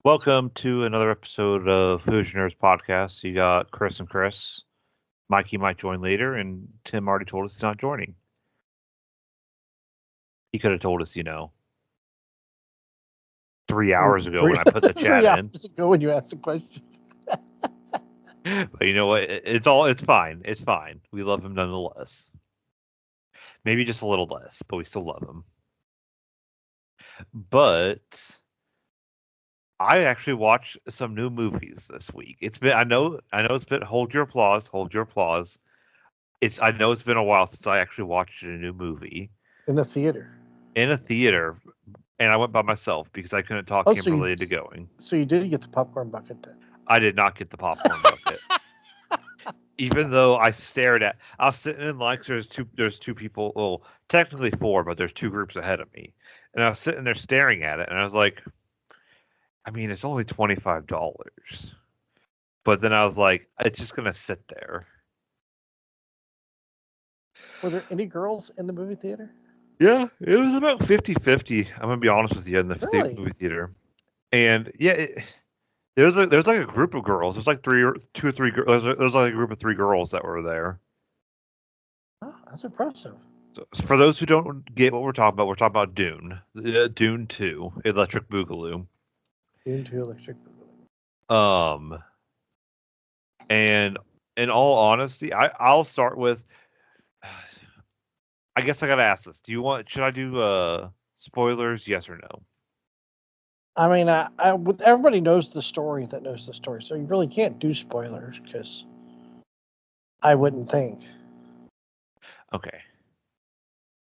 Welcome to another episode of Who's Your Nerds podcast. You got Chris and Kris. Mikey might join later, and Tim already told us he's not joining. He could have told us, 3 hours ago when I put the chat in. 3 hours ago when you asked the question. But you know what? It's fine. It's fine. We love him nonetheless. Maybe just a little less, but we still love him. But I actually watched some new movies this week. I know it's been hold your applause. I know it's been a while since I actually watched a new movie In the theater. And I went by myself because I couldn't talk Kimberly into going. So you did get the popcorn bucket then? I did not get the popcorn bucket. Even though I was sitting in line, 'cause there's two people, well, technically four, but there's two groups ahead of me. And I was sitting there staring at it, and I was like, I mean, it's only $25. But then I was like, it's just going to sit there. Were there any girls in the movie theater? Yeah, it was about 50-50. I'm going to be honest with you, in the movie theater. And yeah, there's like a group of girls. There's like two or three girls. There's like a group of three girls that were there. Oh, that's impressive. So, for those who don't get what we're talking about Dune. Dune 2, Electric Boogaloo. Dune 2, Electric Boogaloo. And in all honesty, I'll start with. I guess I gotta ask this. Should I do spoilers? Yes or no? I mean, everybody knows the story that knows the story, so you really can't do spoilers because I wouldn't think. Okay.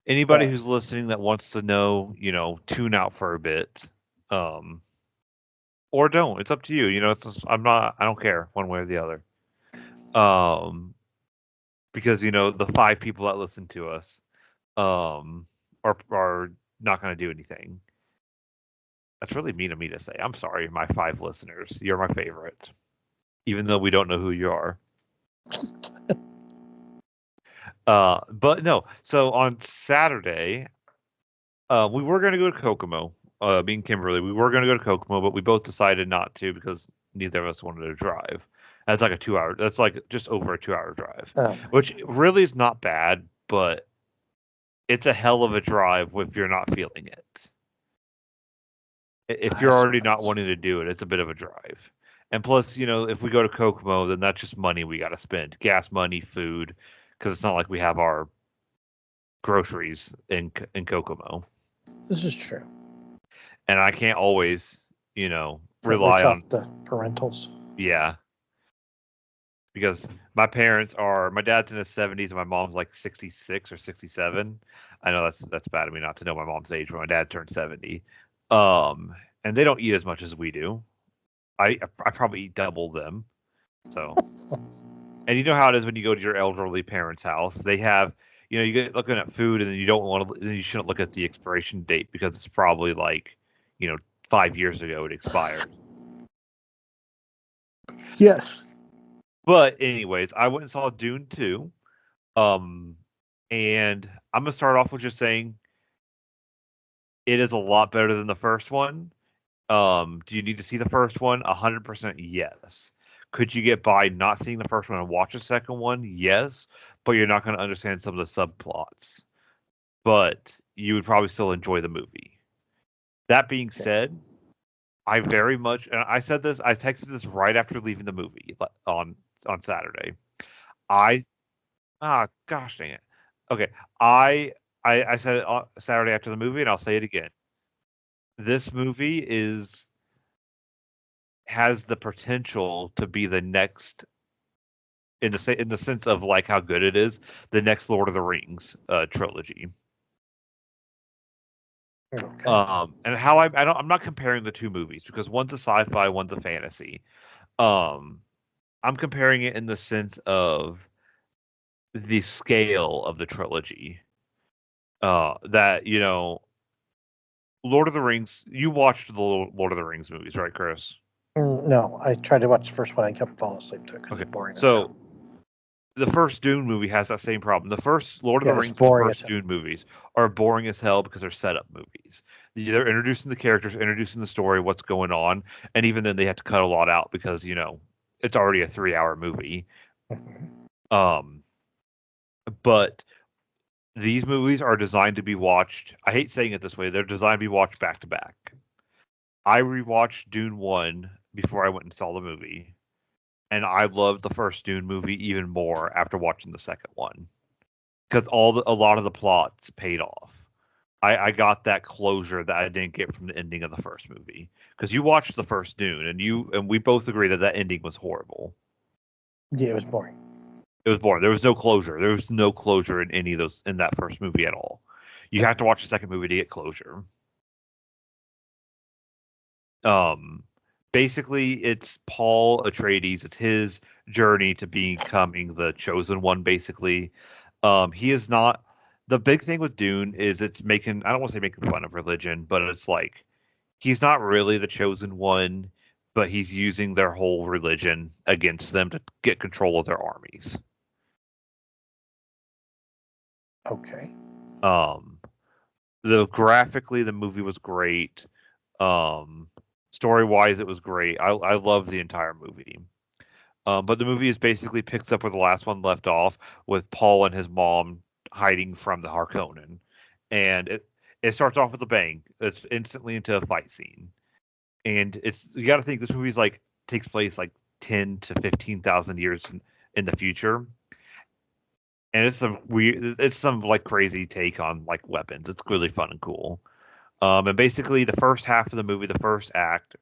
Anybody who's listening that wants to know, tune out for a bit, or don't. It's up to you. I don't care one way or the other. Because the five people that listen to us, are not going to do anything. That's really mean of me to say. I'm sorry, my 5 listeners. You're my favorite, even though we don't know who you are. But no. So on Saturday, we were going to go to Kokomo. Me and Kimberly, we were going to go to Kokomo, but we both decided not to because neither of us wanted to drive. That's like that's like just over a 2-hour drive, which really is not bad, but it's a hell of a drive if you're not feeling it. If you're already not wanting to do it, it's a bit of a drive. And plus, if we go to Kokomo, then that's just money we got to spend. Gas money, food, because it's not like we have our groceries in Kokomo. This is true. And I can't always, rely on the parentals. Yeah. Because my dad's in his 70s and my mom's like 66 or 67. I know that's bad of me not to know my mom's age, but my dad turned 70. And they don't eat as much as we do. I probably eat double them. So, and you know how it is when you go to your elderly parents' house. They have, you get looking at food and you shouldn't look at the expiration date because it's probably like, 5 years ago it expired. Yes. But anyways, I went and saw Dune 2. And I'm going to start off with just saying it is a lot better than the first one. Do you need to see the first one? 100% yes. Could you get by not seeing the first one and watch the second one? Yes, but you're not going to understand some of the subplots. But you would probably still enjoy the movie. That being said, I very much, and I texted this right after leaving the movie on Saturday. Gosh dang it. Okay, I said it on Saturday after the movie, and I'll say it again. This movie has the potential to be the next, in the sense of like how good it is, the next Lord of the Rings trilogy. Okay. And how I'm not comparing the two movies because one's a sci-fi, one's a fantasy. I'm comparing it in the sense of the scale of the trilogy. That Lord of the Rings. You watched the Lord of the Rings movies, right, Chris? No, I tried to watch the first one. I kept falling asleep to it. Okay, boring. So the first Dune movie has that same problem. The first Lord of the Rings, the first Dune movies are boring as hell because they're setup movies. They're introducing the characters, introducing the story, what's going on, and even then they have to cut a lot out because it's already a 3-hour movie. Um, but these movies are designed to be watched. I hate saying it this way. They're designed to be watched back to back. I rewatched Dune 1 before I went and saw the movie, and I loved the first Dune movie even more after watching the second one because a lot of the plots paid off. I got that closure that I didn't get from the ending of the first movie. Because you watched the first Dune, and we both agree that that ending was horrible. Yeah, it was boring. It was boring. There was no closure. There was no closure in any of those in that first movie at all. You have to watch the second movie to get closure. Um, Basically, it's Paul Atreides. It's his journey to becoming the chosen one. Basically, he is not. The big thing with Dune is it's making. I don't want to say making fun of religion, but it's like he's not really the chosen one, but he's using their whole religion against them to get control of their armies. Okay. Um, graphically, the movie was great. Um, Story wise, it was great. I love the entire movie. But the movie is basically picks up where the last one left off with Paul and his mom hiding from the Harkonnen, and it starts off with a bang. It's instantly into a fight scene, and it's you got to think this movie's like takes place like 10 to 15,000 years in the future, and it's some like crazy take on like weapons. It's really fun and cool. And basically the first half of the movie, the first act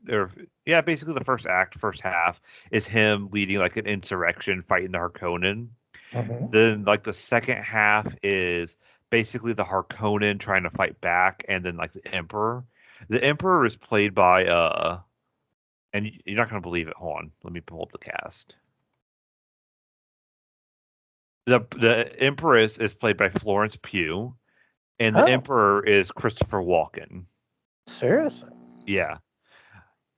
or yeah, basically the first half is him leading like an insurrection, fighting the Harkonnen. Mm-hmm. Then like the second half is basically the Harkonnen trying to fight back, and then like the Emperor. The Emperor is played by and you're not gonna believe it. Hold on, let me pull up the cast. The Empress is played by Florence Pugh, and the Oh, Emperor is Christopher Walken. seriously? Yeah,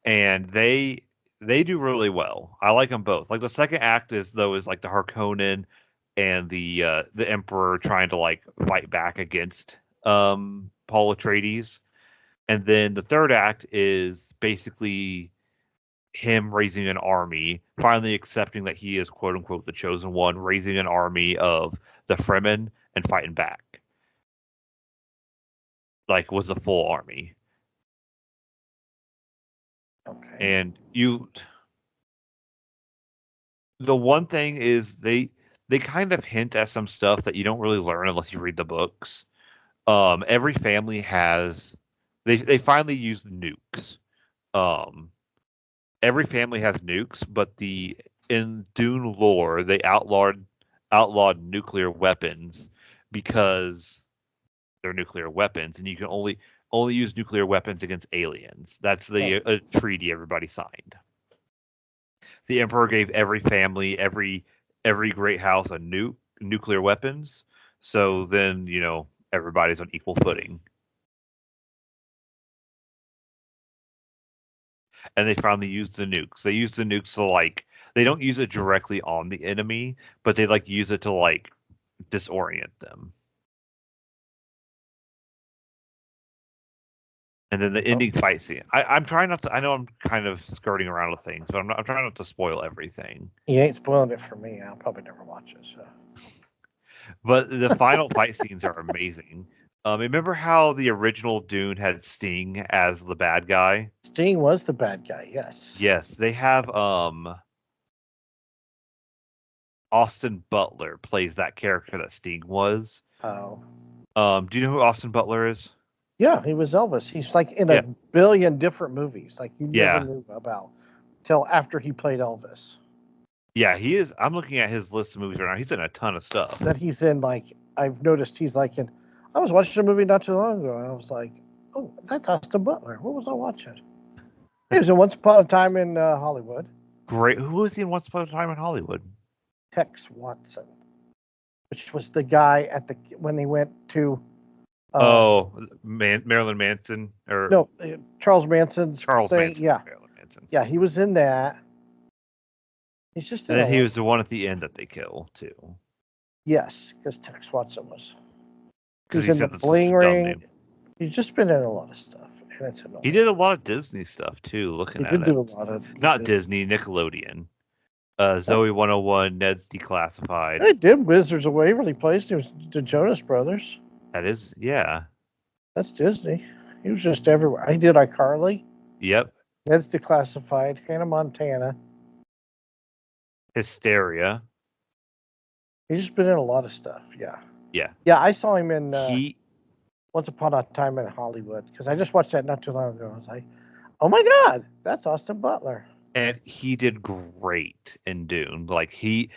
and they do really well. I like them both. Like the second act is like the Harkonnen and the Emperor trying to like fight back against Paul Atreides, and then the third act is basically him raising an army, finally accepting that he is quote unquote the chosen one, raising an army of the Fremen and fighting back. Like was the full army. Okay. And the one thing is they kind of hint at some stuff that you don't really learn unless you read the books. Every family has they finally use nukes. Um, every family has nukes, but the in Dune lore they outlawed nuclear weapons because they're nuclear weapons, and you can only use nuclear weapons against aliens. That's the treaty everybody signed. The Emperor gave every family, every great house a nuclear weapons. So then everybody's on equal footing. And they finally used the nukes. They use the nukes to like they don't use it directly on the enemy, but they like use it to like disorient them. And then the ending fight scene. I'm trying not to. I know I'm kind of skirting around with things, but I'm trying not to spoil everything. You ain't spoiling it for me. I'll probably never watch it. So. But the final fight scenes are amazing. Remember how the original Dune had Sting as the bad guy? Sting was the bad guy. Yes. Yes, they have Austin Butler plays that character that Sting was. Oh. Do you know who Austin Butler is? Yeah, he was Elvis. He's like in a Yeah, billion different movies. Like you never yeah, knew about till after he played Elvis. yeah. He is. I'm looking at his list of movies right now. He's in a ton of stuff. That he's in like I've noticed he's like in. I was watching a movie not too long ago, and I was like, "Oh, that's Austin Butler." What was I watching? He was in Once Upon a Time in Hollywood. Great. Who was he in Once Upon a Time in Hollywood? Tex Watson, which was the guy at the when they went to Oh, Marilyn Manson or no Charles Manson's Charles thing. Manson. Yeah, Marilyn Manson. yeah, he was in that. He's just And in then a he lot. was the one at the end that they kill too, Yes, because Tex Watson was. He because was he in the said that's such Bling a dumb Ring. name. He's just been in a lot of stuff, and it's annoying. He did a lot of Disney stuff too. Looking He at did do a it, lot of not Disney, Nickelodeon. Zoe 101, Ned's Declassified. He did Wizards of Waverly Place. He was the Jonas Brothers. That is, yeah. That's Disney. He was just everywhere. He did iCarly. Yep. Ned's Declassified. Hannah Montana. Hysteria. He's just been in a lot of stuff. Yeah. Yeah. Yeah, I saw him in He Once Upon a Time in Hollywood because I just watched that not too long ago. I was like, oh my God, that's Austin Butler. and he did great in Dune. Like he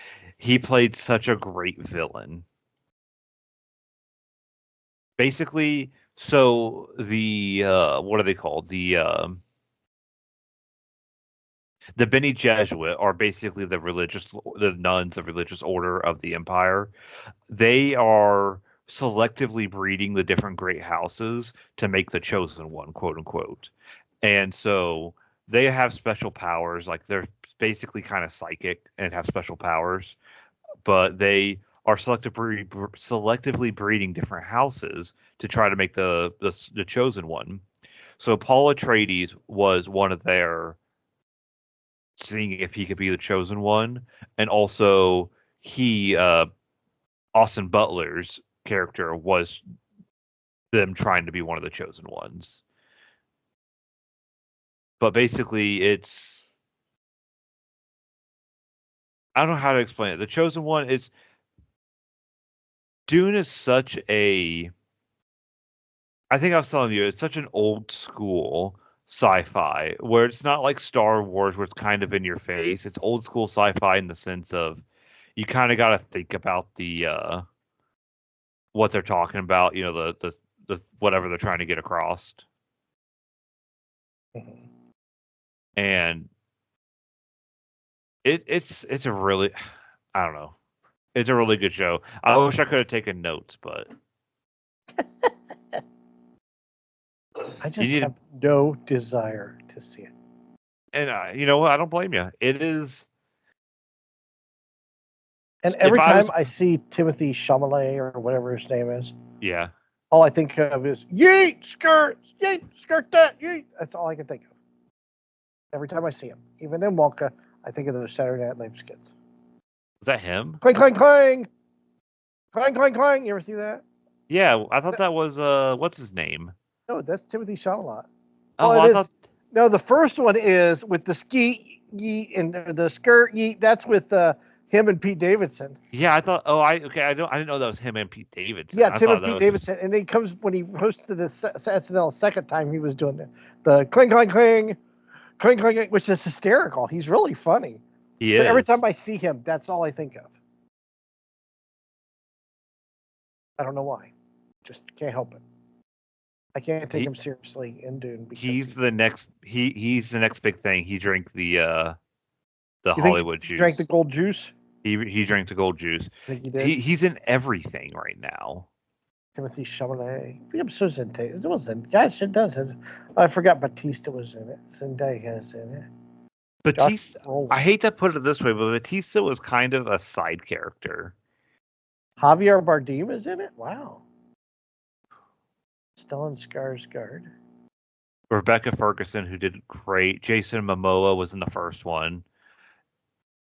played such a great villain. Basically, so the what are they called? The Bene Gesserit are basically the nuns, the religious order of the empire. They are selectively breeding the different great houses to make the chosen one, quote unquote. And so they have special powers, like they're basically kind of psychic and have special powers, but they are selectively breeding different houses to try to make the chosen one. So Paul Atreides was one of their seeing if he could be the chosen one, and also he Austin Butler's character was them trying to be one of the chosen ones. But basically, I don't know how to explain it. The chosen one is Dune is such a I think I was telling you it's such an old school sci-fi where it's not like Star Wars where it's kind of in your face. It's old school sci-fi in the sense of you kind of got to think about the what they're talking about, the whatever they're trying to get across. Mm-hmm. And it's a really I don't know. It's a really good show. I wish I could have taken notes, but I you just need have no desire to see it. and you know what? I don't blame you. It is And if every I time was I see Timothy Chalamet or whatever his name is, yeah. all I think of is yeet, skirt that, yeet. That's all I can think of. Every time I see him. Even in Wonka, I think of those Saturday Night Live skits. Was that him? Clang, clang, clang. Clang, clang, clang. You ever see that? Yeah, I thought that was what's his name? No, that's Timothy Chalamet. Oh, Well, it I is. thought No, the first one is with the ski yeet and the skirt yeet. That's with him and Pete Davidson. yeah, I thought oh I didn't know that was him and Pete Davidson. Yeah, I Tim thought and that Pete was just Davidson, and then he comes when he hosted the SNL second time. He was doing the cling clang clang cling clang, which is hysterical. He's really funny. he So every time is. I see him, that's all I think of. I don't know why. Just can't help it. I can't take He him seriously in Dune because he's the next he's the next big thing. He drank the you think Hollywood he drank the juice. gold juice? He drank the gold juice. I think he did. He's in everything right now. Timothy Chalamet. I'm so Zendaya. It wasn't. Gosh, it does. I forgot Batista was in it. Zendaya's in it. Josh Batista, I Brolin. hate to put it this way, but Batista was kind of a side character. Javier Bardem is in it. Wow. Stellan Skarsgård. Rebecca Ferguson, who did great. Jason Momoa was in the first one.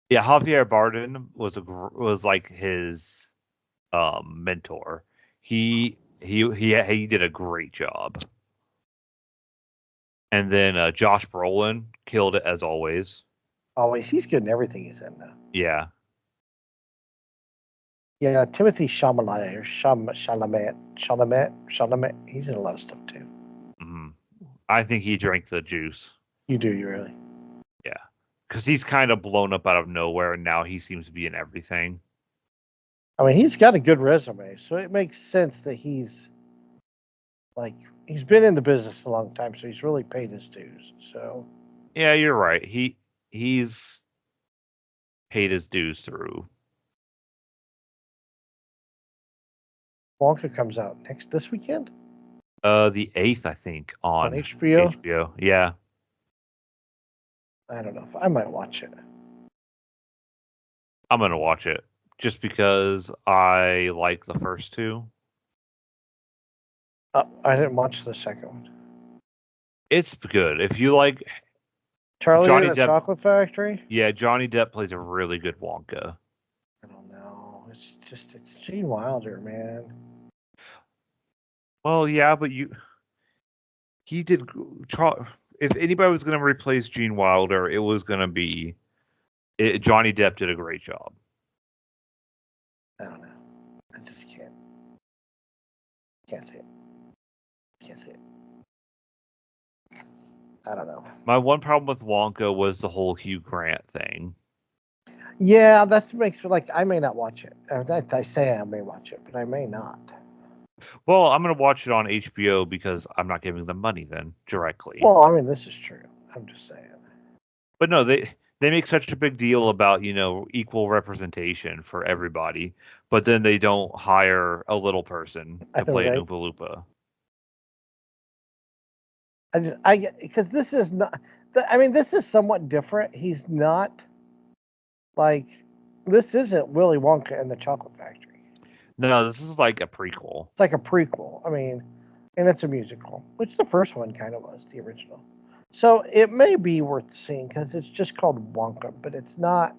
Yeah, Javier Bardem was like his mentor. He did a great job. And then Josh Brolin killed it as always. Always. He's good in everything he's in, though. Yeah. Yeah, Timothy Chalamet or Chalamet. He's in a lot of stuff too. Mhm. I think he drank the juice. You do, you really? Yeah. Because he's kind of blown up out of nowhere, and now he seems to be in everything. I mean, he's got a good resume, so it makes sense that he's been in the business a long time, so he's really paid his dues. So Yeah, you're right. He's paid his dues through. Wonka comes out this weekend The 8th, I think, on on HBO. HBO. Yeah. I don't know if I might watch it. I'm gonna watch it just because I like the first two. I didn't watch the second one. It's good. If you like Charlie Johnny and the Depp, Chocolate Factory. yeah, Johnny Depp plays a really good Wonka. I don't know. It's Gene Wilder, man. Well, yeah, but he did. If anybody was going to replace Gene Wilder, it was going to be Johnny Depp. Did a great job. I don't know. I just can't. Can't see it. Can't see it. I don't know. My one problem with Wonka was the whole Hugh Grant thing. Yeah, that makes me like I may not watch it. I say I may watch it, but I may not. Well, I'm going to watch it on HBO because I'm not giving them money then directly. Well, I mean, this is true. I'm just saying. But no, they make such a big deal about, equal representation for everybody, but then they don't hire a little person I to know, play an right? Oompa Loompa. Because this is not. I mean, this is somewhat different. He's not like this isn't Willy Wonka and the Chocolate Factory. No, this is like a prequel. It's like a prequel. I mean, and it's a musical, which the first one kind of was, the original. So it may be worth seeing because it's just called Wonka, but it's not.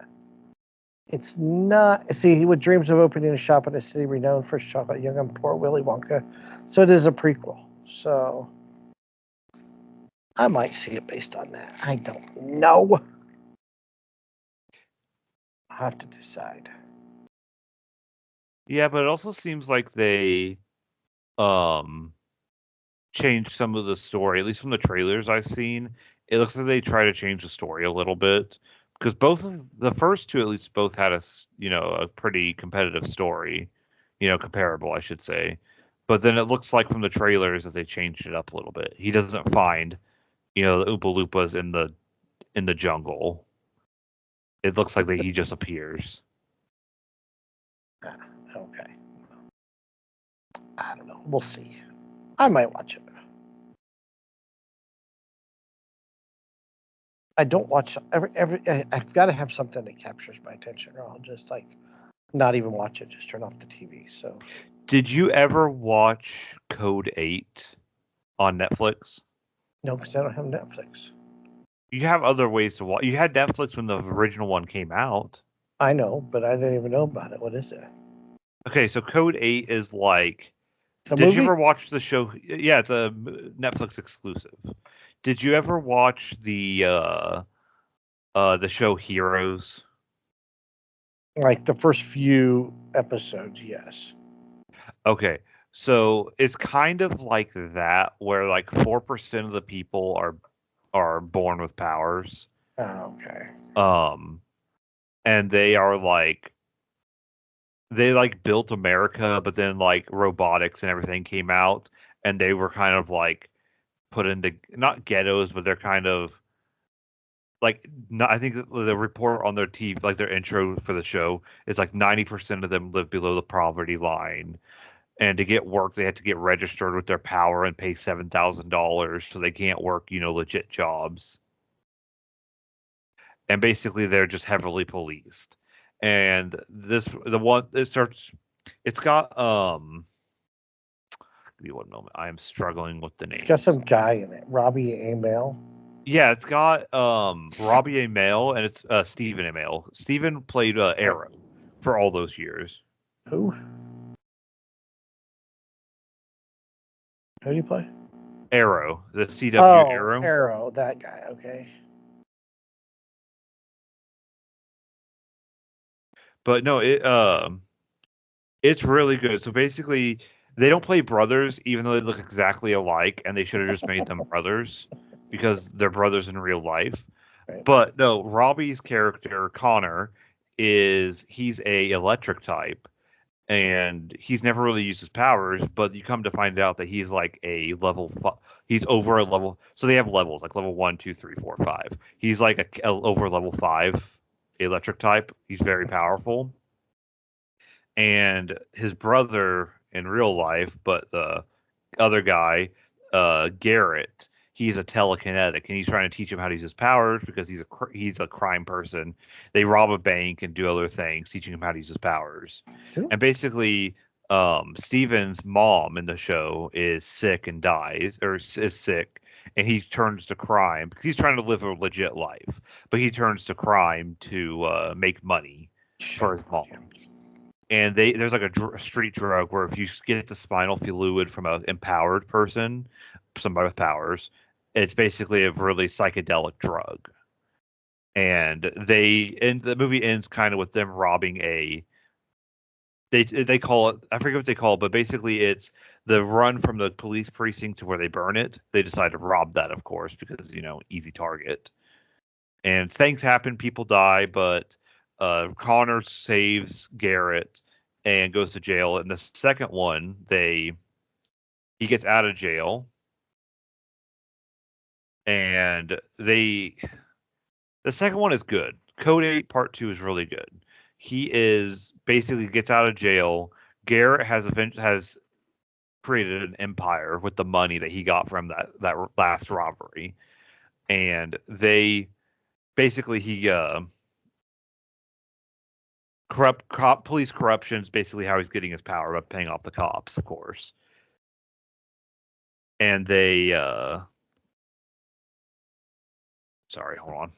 It's not. See, he would dreams of opening a shop in a city renowned for his chocolate, young and poor Willy Wonka. So it is a prequel. So I might see it based on that. I don't know. I have to decide. Yeah, but it also seems like they um changed some of the story, at least from the trailers I've seen. It looks like they try to change the story a little bit because both of the first two, at least, both had a pretty competitive story, comparable, I should say. But then it looks like from the trailers that they changed it up a little bit. He doesn't find, the Oompa Loompas in the jungle. It looks like that he just appears. Okay. I don't know. We'll see. I might watch it. I don't watch every. I've got to have something that captures my attention, or I'll just like not even watch it. Just turn off the TV. So Did you ever watch Code 8 on Netflix? no, because I don't have Netflix. You have other ways to watch. You had Netflix when the original one came out. I know, but I didn't even know about it. What is it? Okay, so Code 8 is like. It's a Did you movie. ever watch the show? Yeah, it's a Netflix exclusive. Did you ever watch the show Heroes? Like the first few episodes, yes. Okay. So it's kind of like that where like 4% of the people are born with powers. Oh, okay. Um and they built America, but then like robotics and everything came out and they were kind of like put into not ghettos, but they're kind of like not, I think the report on their TV, like their intro for the show, is like 90% of them live below the poverty line, and to get work they have to get registered with their power and pay $7,000, so they can't work legit jobs, and basically they're just heavily policed. And the one it starts, it's got give me one moment. I am struggling with the It's got names. some guy in it, Robbie Amell. Yeah, it's got Robbie Amell and it's Stephen Amell. Stephen played Arrow for all those years. Who? Who do you play? Arrow, the CW Oh, Arrow. Arrow, that guy. Okay. But no, it's really good. So basically, they don't play brothers, even though they look exactly alike, and they should have just made them brothers because they're brothers in real life. Right. But no, Robbie's character Connor he's a electric type, and he's never really used his powers. But you come to find out that he's like a he's over a level. So they have levels like level 1, 2, 3, 4, 5. He's like a over level 5 electric type. He's very powerful, and his brother in real life, but the other guy, Garrett, he's a telekinetic, and he's trying to teach him how to use his powers because he's a crime person. They rob a bank and do other things, teaching him how to use his powers. Who? And basically, Steven's mom in the show is sick and dies, or is sick, and he turns to crime because he's trying to live a legit life, but he turns to crime to make money for his mom. And there's like a street drug where if you get the spinal fluid from an empowered person, somebody with powers, it's basically a really psychedelic drug. And the movie ends kind of with them robbing a they call it, I forget what they call it, but basically it's the run from the police precinct to where they burn it. They decide to rob that, of course, because easy target. And things happen, people die, but Connor saves Garrett and goes to jail. And the second one, he gets out of jail, and the second one is good. Code 8 Part 2 is really good. He is basically gets out of jail. Garrett has created an empire with the money that he got from that last robbery, and they basically he police corruption is basically how he's getting his power by paying off the cops, of course. And they sorry, hold on.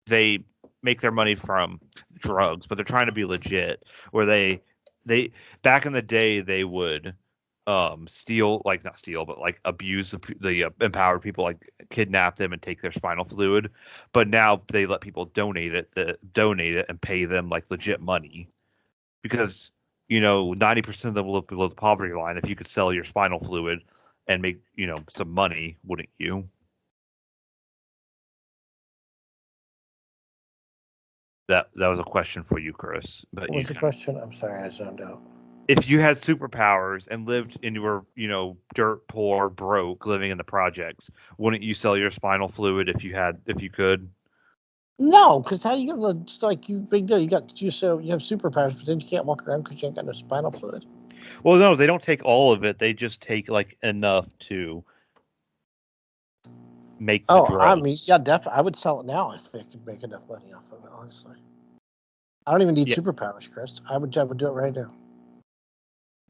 They make their money from drugs, but they're trying to be legit. Where they back in the day they would steal, like not steal, but like abuse the empowered people, like kidnap them and take their spinal fluid. But now they let people donate it and pay them like legit money because 90% of them live below the poverty line. If you could sell your spinal fluid and make some money, wouldn't you? That was a question for you, Chris. But What was the question? I'm sorry, I zoned out. if you had superpowers and lived and you were, dirt poor, broke, living in the projects, wouldn't you sell your spinal fluid if you could? No, because how do you get it's like you big deal? You have superpowers, but then you can't walk around because you ain't got no spinal fluid. Well, no, they don't take all of it. They just take like enough to make the I mean, drugs. yeah, definitely. I would sell it now if they could make enough money off of it. Honestly, I don't even need Yeah. superpowers, Chris. I would do it right now.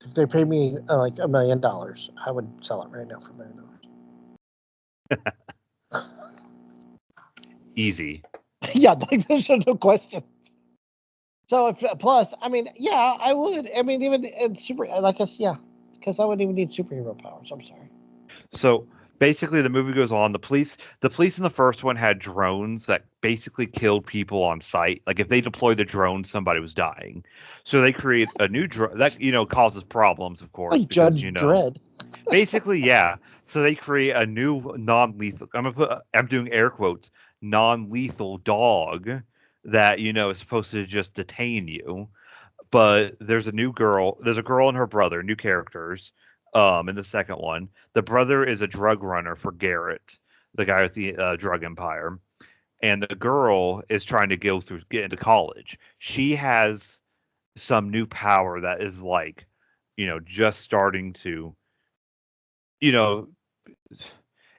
If they paid me like $1 million, I would sell it right now for $1 million. Easy. Yeah, like there's no question. So plus, I mean, yeah, I would. I mean, even in like I said, yeah, because I wouldn't even need superhero powers. I'm sorry. So basically, the movie goes on. The police in the first one had drones that basically killed people on sight. Like if they deployed the drone, somebody was dying. So they create a new drone that causes problems, of course, Like because Judge Dredd. basically, yeah. So they create a new non-lethal. I'm doing air quotes, non-lethal dog that is supposed to just detain you. But there's a girl and her brother, new characters, in the second one. The brother is a drug runner for Garrett, the guy with the drug empire, and the girl is trying to get into college. She has some new power that is like just starting to you know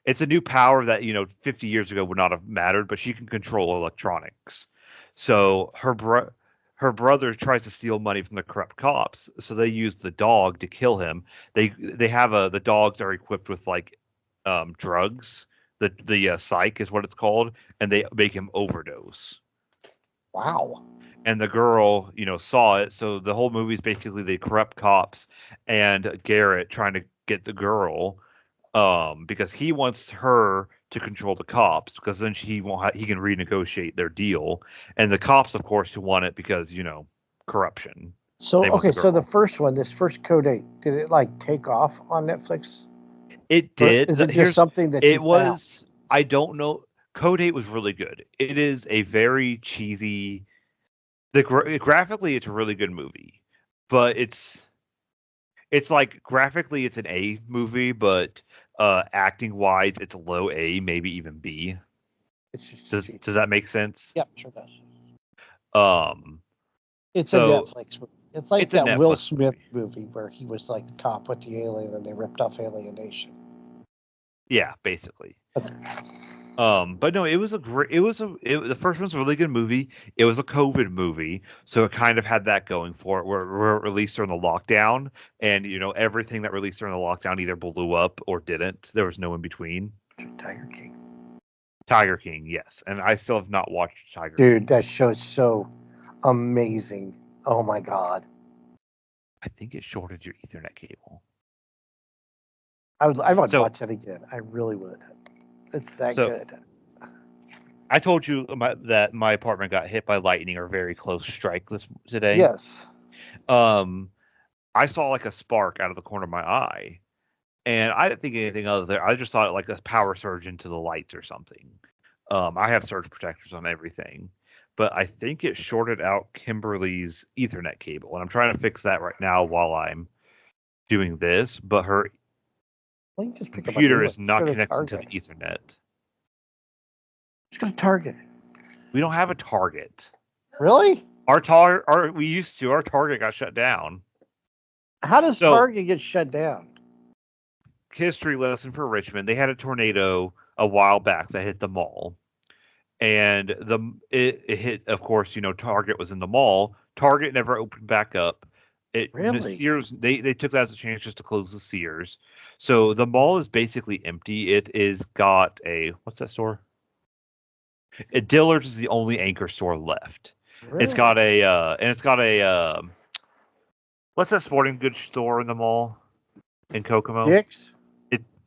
it's a new power that 50 years ago would not have mattered, but she can control electronics. So her brother tries to steal money from the corrupt cops, so they use the dog to kill him. They have the dogs are equipped with like drugs. The psych is what it's called, and they make him overdose. Wow. And the girl saw it, so the whole movie is basically the corrupt cops and Garrett trying to get the girl, because he wants her to control the cops because then he can renegotiate their deal, and the cops, of course, who want it because corruption. So They want the okay, so the girl. first one, this first Code 8, did it like take off on Netflix, It or did. is it just Here's something that you it found? was. I don't know. Code 8 was really good. It is a very cheesy. Graphically, it's a really good movie, but it's like graphically it's an A movie, but acting wise it's low A, maybe even B. It's just Does that make sense? Yep, sure does. Um, It's a so Netflix movie. It's like it's a that Will Netflix Smith movie. movie where he was like the cop with the alien and they ripped off Alienation. Yeah, basically. Okay. But no, it was a great. The first one's a really good movie. It was a COVID movie, so it kind of had that going for it. Where it released during the lockdown, and everything that released during the lockdown either blew up or didn't. There was no in between. Tiger King. Tiger King, yes, and I still have not watched Tiger Dude, King. that show is so amazing. Oh my god. I think it shorted your Ethernet cable. I would So, watch it again. I really would. It's that so good. I told you that my apartment got hit by lightning or very close strike today. Yes. Um, I saw like a spark out of the corner of my eye, and I didn't think anything of it. I just thought like a power surge into the lights or something. I have surge protectors on everything, but I think it shorted out Kimberly's Ethernet cable, and I'm trying to fix that right now while I'm doing this. But her Well, you just pick up a new computer one. is not Go to connected to Target. the Ethernet. Just go to Target. We don't have a Target. Really? We used to. Our Target got shut down. How does So, Target get shut down? history lesson for Richmond. They had a tornado a while back that hit the mall, and it hit. Of course, Target was in the mall. Target never opened back up. Really? Sears, they took that as a chance just to close the Sears. So the mall is basically empty. It is got a what's that store? Dillard's is the only anchor store left. It's Really? got what's that sporting goods store in the mall in Kokomo? Dick's?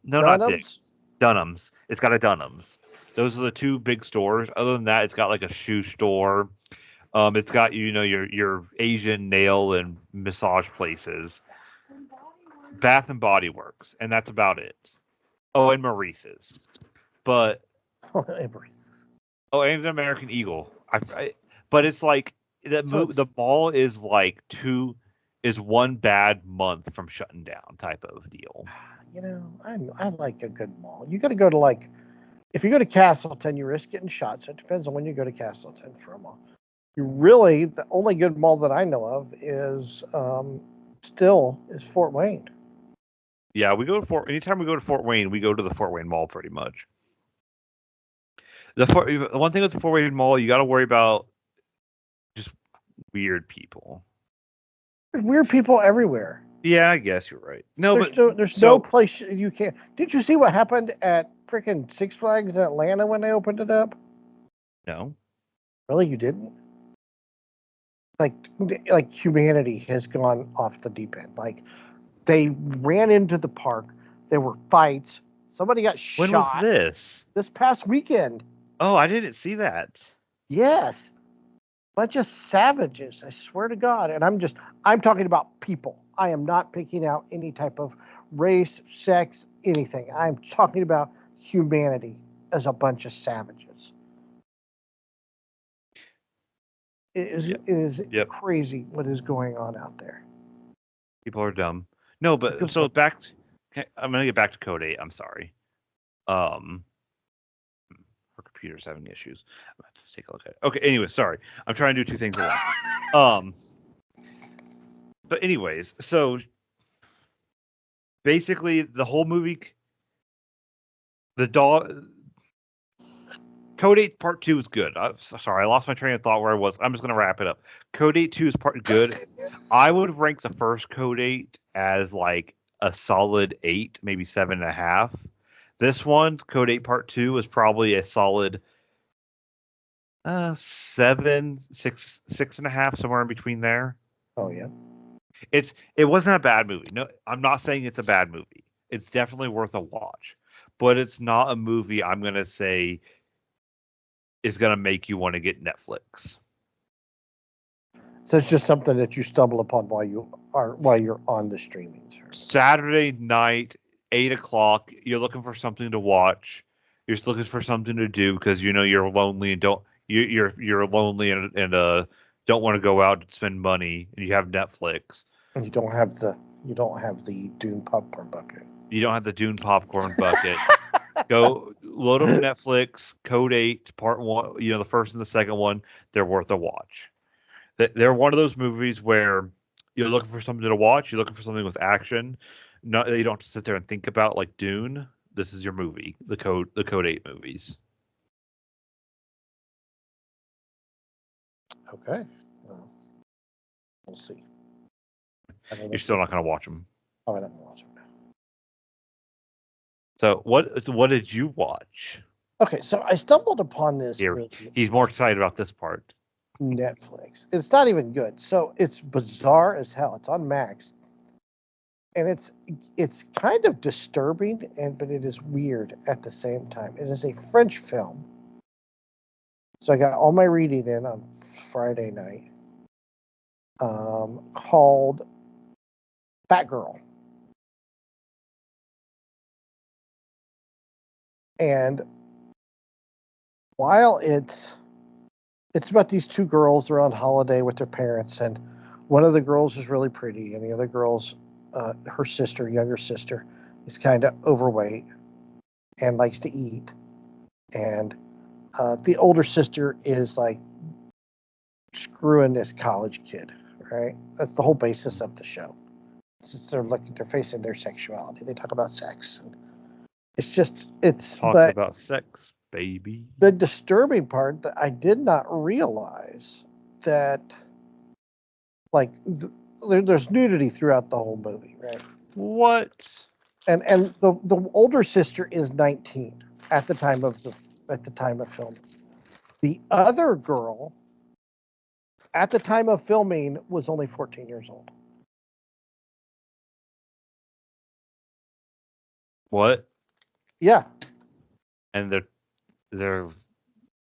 No, not Dick's. Dunham's? Dunham's. It's got a Dunham's. Those are the two big stores. Other than that, it's got like a shoe store. It's got your Asian nail and massage places, Bath and Body Works, and that's about it. Oh, and Maurice's, but Everything. and American Eagle. But it's like So it's, the mall is like one bad month from shutting down type of deal. I like a good mall. You got to go to if you go to Castleton, you risk getting shot. So it depends on when you go to Castleton for a mall. The only good mall that I know of is Fort Wayne. Yeah, we go to anytime we go to Fort Wayne, we go to the Fort Wayne Mall pretty much. The one thing with the Fort Wayne Mall, you got to worry about just weird people. There's weird people everywhere. Yeah, I guess you're right. No, there's no place you can't. Did you see what happened at freaking Six Flags in Atlanta when they opened it up? No. Really, you didn't? Like humanity has gone off the deep end. Like they ran into the park. There were fights. Somebody got shot. When was this? This past weekend. Oh, I didn't see that. Yes. Bunch of savages, I swear to God. And I'm talking about people. I am not picking out any type of race, sex, anything. I'm talking about humanity as a bunch of savages. It is crazy what is going on out there. People are dumb. No, but so I'm gonna get back to Code 8. I'm sorry. Our computer's having issues. I'm gonna have to take a look at it. Okay. Anyway, sorry. I'm trying to do two things at once. But anyways, so basically the whole movie, the dog. Code 8 Part 2 is good. I'm sorry, I lost my train of thought where I was. I'm just going to wrap it up. Code 8 2 is good. I would rank the first Code 8 as like a solid 8, maybe 7.5. This one, Code 8 Part 2, is probably a solid 7, 6.5, somewhere in between there. Oh, yeah. It wasn't a bad movie. No, I'm not saying it's a bad movie. It's definitely worth a watch. But it's not a movie I'm going to say is going to make you want to get Netflix. So it's just something that you stumble upon while you're on the streaming service. Saturday night, 8 o'clock. You're looking for something to watch. You're just looking for something to do because you're lonely and you're lonely and don't want to go out and spend money. And you have Netflix. And you don't have the Dune popcorn bucket. You don't have the Dune popcorn bucket. Go load up Netflix. Code 8 Part 1. The first and the second one. They're worth a watch. They're one of those movies where you're looking for something to watch. You're looking for something with action. Not you don't have to sit there and think about like Dune. This is your movie. The Code 8 movies. Okay. Well, we'll see. You're still not going to watch them. Oh, I don't watch them now. So what did you watch? Okay, so I stumbled upon this Here, movie. he's more excited about this part. Netflix. It's not even good. So it's bizarre as hell. It's on Max, and it's kind of disturbing, but it is weird at the same time. It is a French film. So I got all my reading in on Friday night. Called Batgirl. And while it's about these two girls, they're on holiday with their parents, and one of the girls is really pretty, and the other girl's her sister, younger sister, is kind of overweight and likes to eat, and the older sister is like screwing this college kid, right? That's the whole basis of the show. Since they're facing their sexuality, they talk about sex, and Talking about sex, baby. The disturbing part that I did not realize that, like, there's nudity throughout the whole movie, right? What? And the older sister is 19 at the time of filming. The other girl, at the time of filming, was only 14 years old. What? Yeah. And they're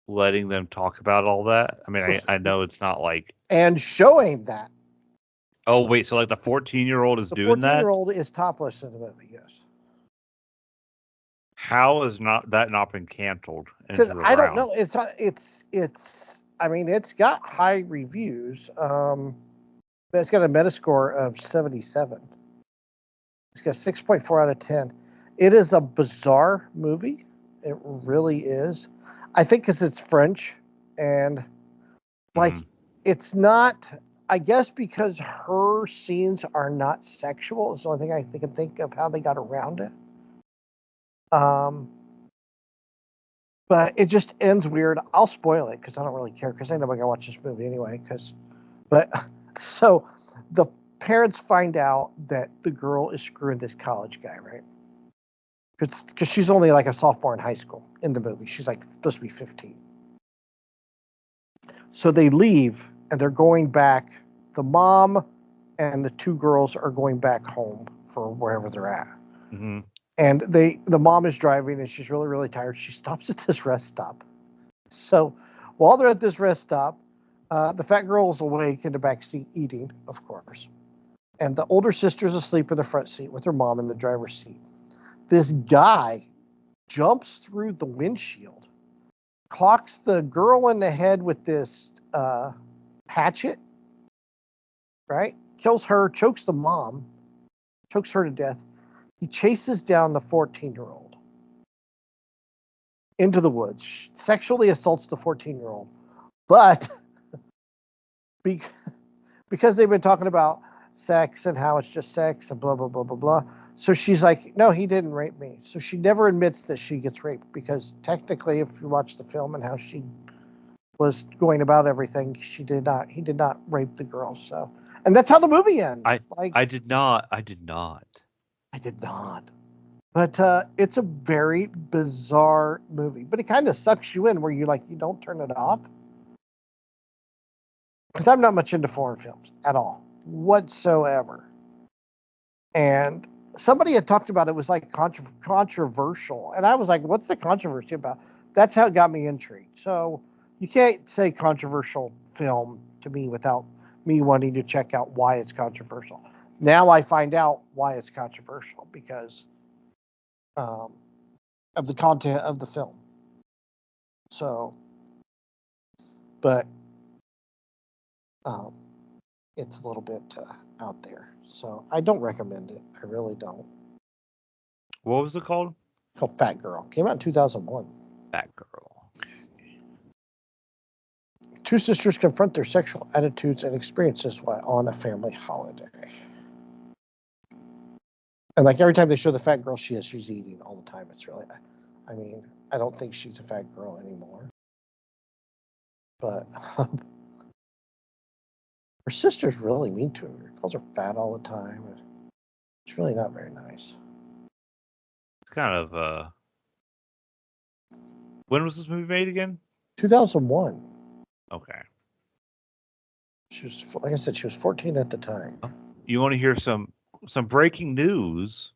letting them talk about all that? I mean, I know it's not like... And showing that. Oh, wait, so like the 14-year-old is doing that? The 14-year-old is topless in the movie, yes. How has that not been canceled? Because I don't know. It's I mean, it's got high reviews. It's got a Metascore of 77. It's got 6.4 out of 10. It is a bizarre movie. It really is. I think because it's French, and like it's not. I guess because her scenes are not sexual is the only thing I can think of how they got around it. But it just ends weird. I'll spoil it because I don't really care because I know I'm gonna watch this movie anyway. So the parents find out that the girl is screwing this college guy, right? Because she's only like a sophomore in high school in the movie. She's like supposed to be 15. So they leave and they're going back. The mom and the two girls are going back home for wherever they're at. Mm-hmm. And the mom is driving and she's really, really tired. She stops at this rest stop. So while they're at this rest stop, the fat girl is awake in the back seat eating, of course. And the older sister's asleep in the front seat with her mom in the driver's seat. This guy jumps through the windshield, clocks the girl in the head with this hatchet, right? Kills her, chokes the mom, chokes her to death. He chases down the 14-year-old into the woods, sexually assaults the 14-year-old. But because they've been talking about sex and how it's just sex and blah, blah, blah, blah, blah. So she's like, no, he didn't rape me. So she never admits that she gets raped because technically, if you watch the film and how she was going about everything, he did not rape the girl. So, and that's how the movie ends. I did not. I did not. But it's a very bizarre movie. But it kind of sucks you in where you don't turn it off. Because I'm not much into foreign films at all, whatsoever. And somebody had talked about it was like controversial. And I was like, what's the controversy about? That's how it got me intrigued. So you can't say controversial film to me without me wanting to check out why it's controversial. Now I find out why it's controversial because of the content of the film. So, but it's a little bit out there. So I don't recommend it. I really don't. What was it called? Called Fat Girl. Came out in 2001. Fat Girl. Two sisters confront their sexual attitudes and experiences while on a family holiday. And like every time they show the fat girl, she's eating all the time. It's really, I mean, I don't think she's a fat girl anymore. But Her sister's really mean to her. Calls her fat all the time. It's really not very nice. It's kind of when was this movie made again? 2001. Okay. She was, like I said, she was 14 at the time. You want to hear some breaking news?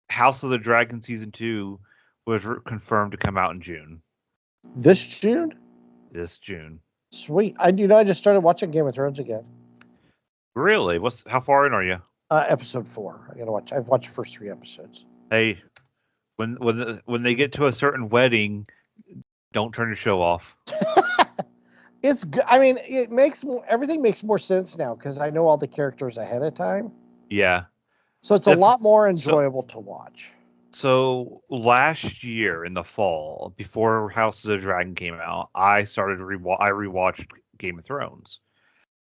House of the Dragon season 2 was confirmed to come out in June. This June? This June. Sweet. I just started watching Game of Thrones again. Really? How far in are you? Episode 4. I gotta watch. I've watched the first 3 episodes. Hey, when they get to a certain wedding, don't turn your show off. It's good. I mean, everything makes more sense now because I know all the characters ahead of time. Yeah. So it's a lot more enjoyable to watch. So last year in the fall, before House of the Dragon came out, I rewatched Game of Thrones.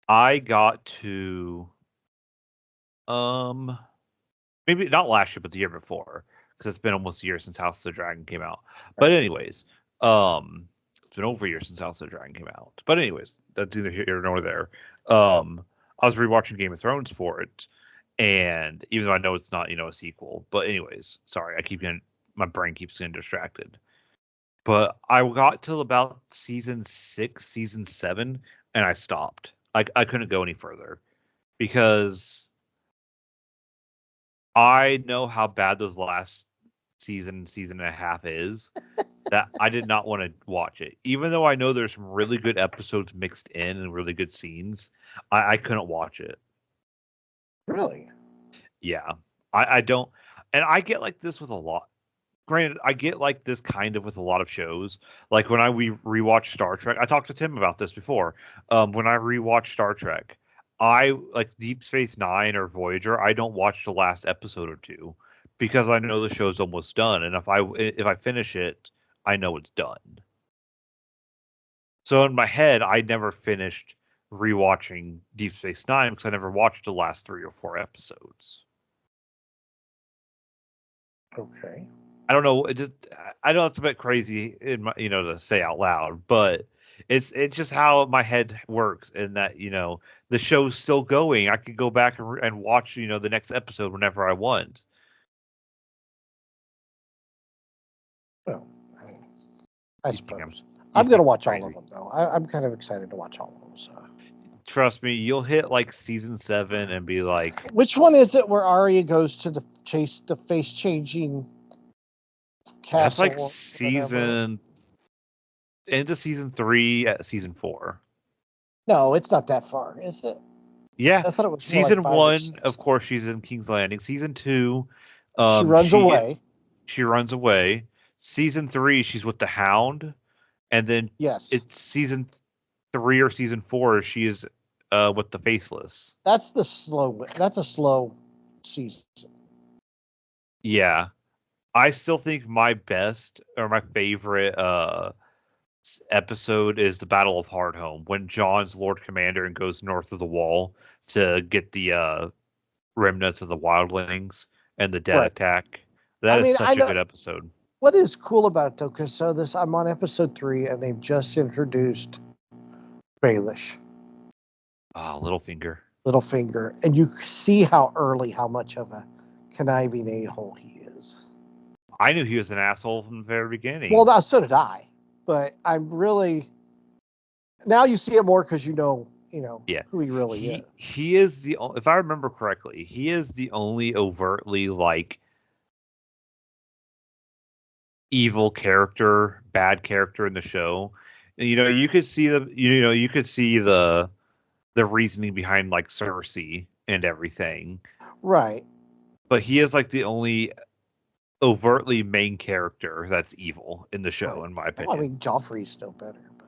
I got to maybe not last year, but the year before, because it's been almost a year since House of the Dragon came out. But anyways, it's been over a year since House of the Dragon came out. But anyways, that's neither here nor there. I was rewatching Game of Thrones for it, and even though I know it's not, a sequel, but anyways, sorry, my brain keeps getting distracted. But I got till about season 6, season 7, and I stopped. I couldn't go any further because I know how bad those last season and a half is. That I did not want to watch it, even though I know there's some really good episodes mixed in and really good scenes. I couldn't watch it. Really? Yeah, I don't, and I get like this with a lot. Granted, I get like this kind of with a lot of shows. Like when we rewatch Star Trek, I talked to Tim about this before. When I rewatch Star Trek, I like Deep Space Nine or Voyager. I don't watch the last episode or two because I know the show's almost done, and if I finish it, I know it's done. So in my head, I never finished rewatching Deep Space Nine because I never watched the last 3 or 4 episodes. Okay. I don't know. I know it's a bit crazy to say out loud, but it's just how my head works, and that the show's still going. I could go back and watch the next episode whenever I want. Well, I You think suppose. you I'm going to think watch crazy. all of them, though. I'm kind of excited to watch all of them. So. Trust me, you'll hit like season 7 and be like, which one is it where Arya goes to chase the face changing castle? That's like into season 3 at season 4. No, it's not that far, is it? Yeah, I thought it was season more like 1, of course, she's in King's Landing. Season 2, she runs away. She runs away. Season 3, she's with the Hound, and then yes, it's season 3 or season 4, she is with the Faceless. That's a slow season. Yeah, I still think my best or my favorite episode is the Battle of Hardhome when John's Lord Commander and goes north of the Wall to get the remnants of the wildlings and the dead attack. That is such a good episode. What is cool about it though, because I'm on episode 3 and they've just introduced Baelish. Littlefinger. And you see how much of a conniving a-hole he is. I knew he was an asshole from the very beginning. Well, so did I. But I'm really now you see it more because you know who he really is. He is if I remember correctly, he is the only overtly like evil character, bad character in the show. And, you could see the reasoning behind like Cersei and everything. Right. But he is like the only overtly main character that's evil in the show, in my opinion. Well, I mean, Joffrey's still better. But...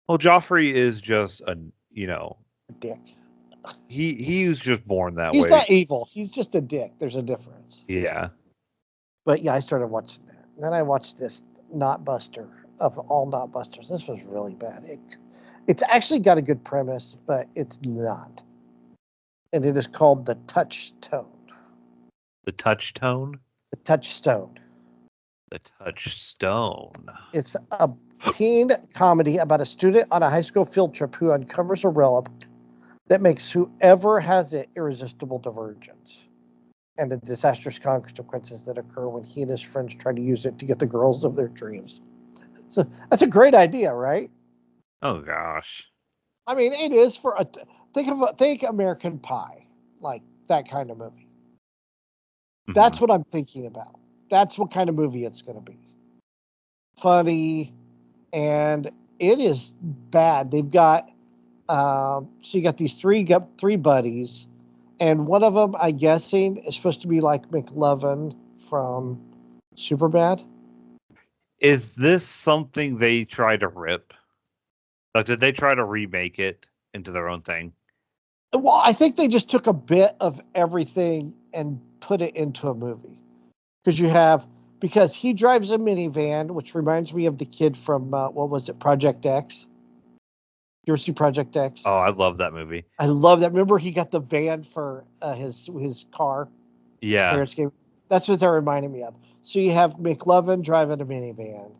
Well, Joffrey is just a dick. He was just born that way. He's not evil. He's just a dick. There's a difference. Yeah. But yeah, I started watching that. And then I watched this Notbuster of all Notbusters. This was really bad. It's actually got a good premise, but it's not. And it is called The Touchstone. The Touchstone? The Touchstone. The Touchstone. It's a teen comedy about a student on a high school field trip who uncovers a relic that makes whoever has it irresistible to virgins, and the disastrous consequences that occur when he and his friends try to use it to get the girls of their dreams. So that's a great idea, right? Oh gosh. I mean, it is for a think American Pie, like that kind of movie. That's what I'm thinking about. That's what kind of movie it's going to be. Funny, and it is bad. They've got so you got these three buddies, and one of them, I'm guessing, is supposed to be like McLovin from Superbad. Is this something they try to rip? Like, did they try to remake it into their own thing? Well, I think they just took a bit of everything and put it into a movie. Because he drives a minivan, which reminds me of the kid from what was it, Project X? You ever see Project X? Oh, I love that movie. I love that. Remember, he got the van for his car. Yeah. His parents gave. That's what that reminded me of. So you have McLovin driving a minivan,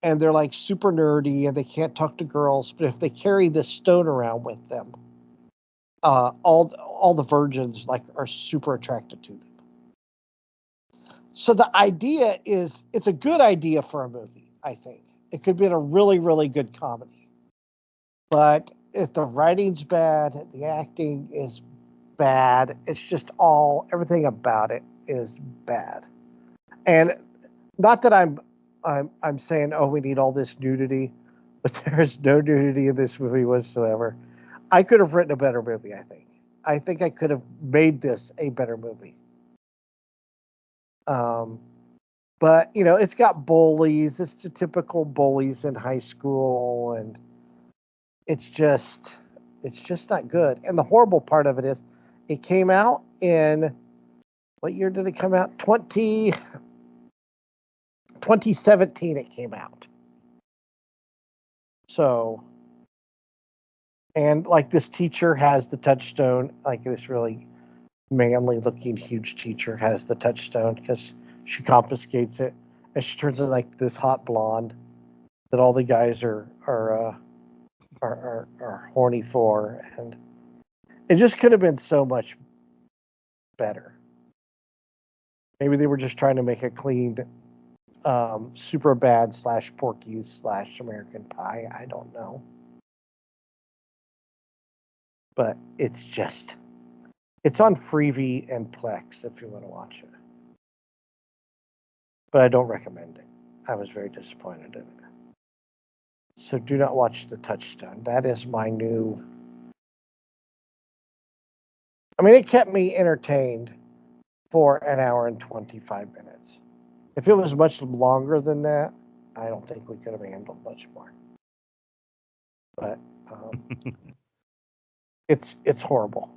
and they're like super nerdy, and they can't talk to girls. But if they carry this stone around with them, all the virgins like are super attracted to them. So the idea is, it's a good idea for a movie. I think it could be a really, really good comedy. But if the writing's bad, the acting is bad. It's just everything about it is bad. And not that I'm saying, oh, we need all this nudity, but there's no nudity in this movie whatsoever. I could have written a better movie, I think. I think I could have made this a better movie. But it's got bullies. It's the typical bullies in high school, and it's just not good. And the horrible part of it is, it came out in, what year did it come out? 2017 it came out. So, and like this teacher has the touchstone, like this really manly looking huge teacher has the touchstone because she confiscates it, and she turns into like this hot blonde that all the guys are horny for, and it just could have been so much better. Maybe they were just trying to make a clean super bad / Porky's / American Pie. I don't know. But it's on Freevee and Plex if you want to watch it. But I don't recommend it. I was very disappointed in it. So do not watch The Touchstone. That is my new. I mean, it kept me entertained for an hour and 25 minutes. If it was much longer than that, I don't think we could have handled much more. But it's horrible.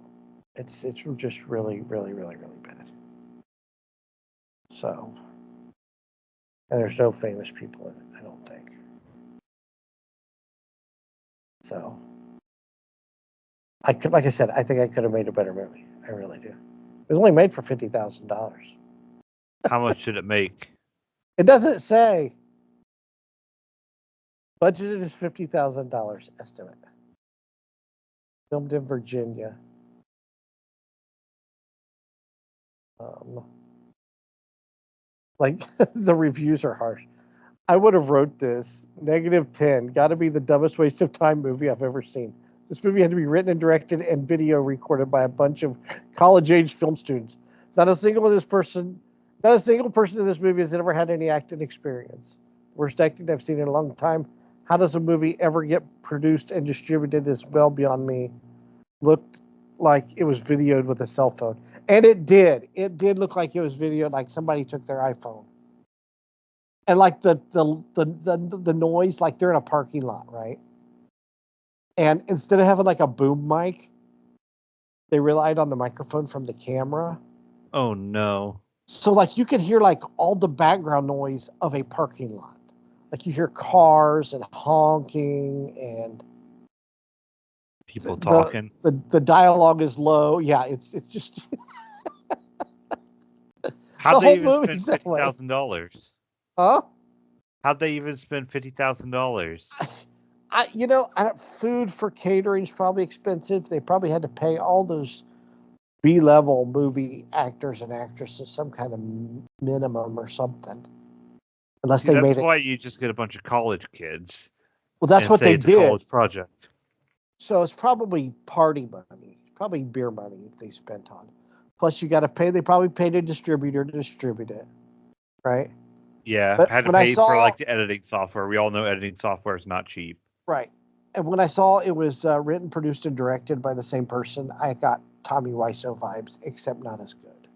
It's just really, really, really, really bad. So, and there's no famous people in it, I don't think. So, like I said, I think I could have made a better movie. I really do. It was only made for $50,000. How much did it make? It doesn't say. Budgeted is $50,000 estimate. Filmed in Virginia. Like the reviews are harsh. I would have wrote this -10. Got to be the dumbest waste of time movie I've ever seen. This movie had to be written and directed and video recorded by a bunch of college-age film students. Not a single person in this movie has ever had any acting experience. Worst acting I've seen in a long time. How does a movie ever get produced and distributed is well beyond me. Looked like it was videoed with a cell phone. And it did. It did look like it was videoed, like somebody took their iPhone. And like the noise, like they're in a parking lot, right? And instead of having like a boom mic, they relied on the microphone from the camera. Oh no. So like you could hear like all the background noise of a parking lot. Like you hear cars and honking and people talking. The dialogue is low. Yeah, it's just How'd the they whole even movie's spend that way. $50,000? Huh? How'd they even spend $50,000? Food for catering is probably expensive. They probably had to pay all those B-level movie actors and actresses some kind of minimum or something. Unless See, they made that's it. why you just get a bunch of college kids Well, that's and what say they it's a did. college project. So it's probably party money, probably beer money they spent on. Plus, you got to pay. They probably paid a distributor to distribute it, right? Yeah, But had to when I pay for saw like the editing software. We all know editing software is not cheap. right, and when I saw it was written, produced, and directed by the same person, I got Tommy Wiseau vibes, except not as good.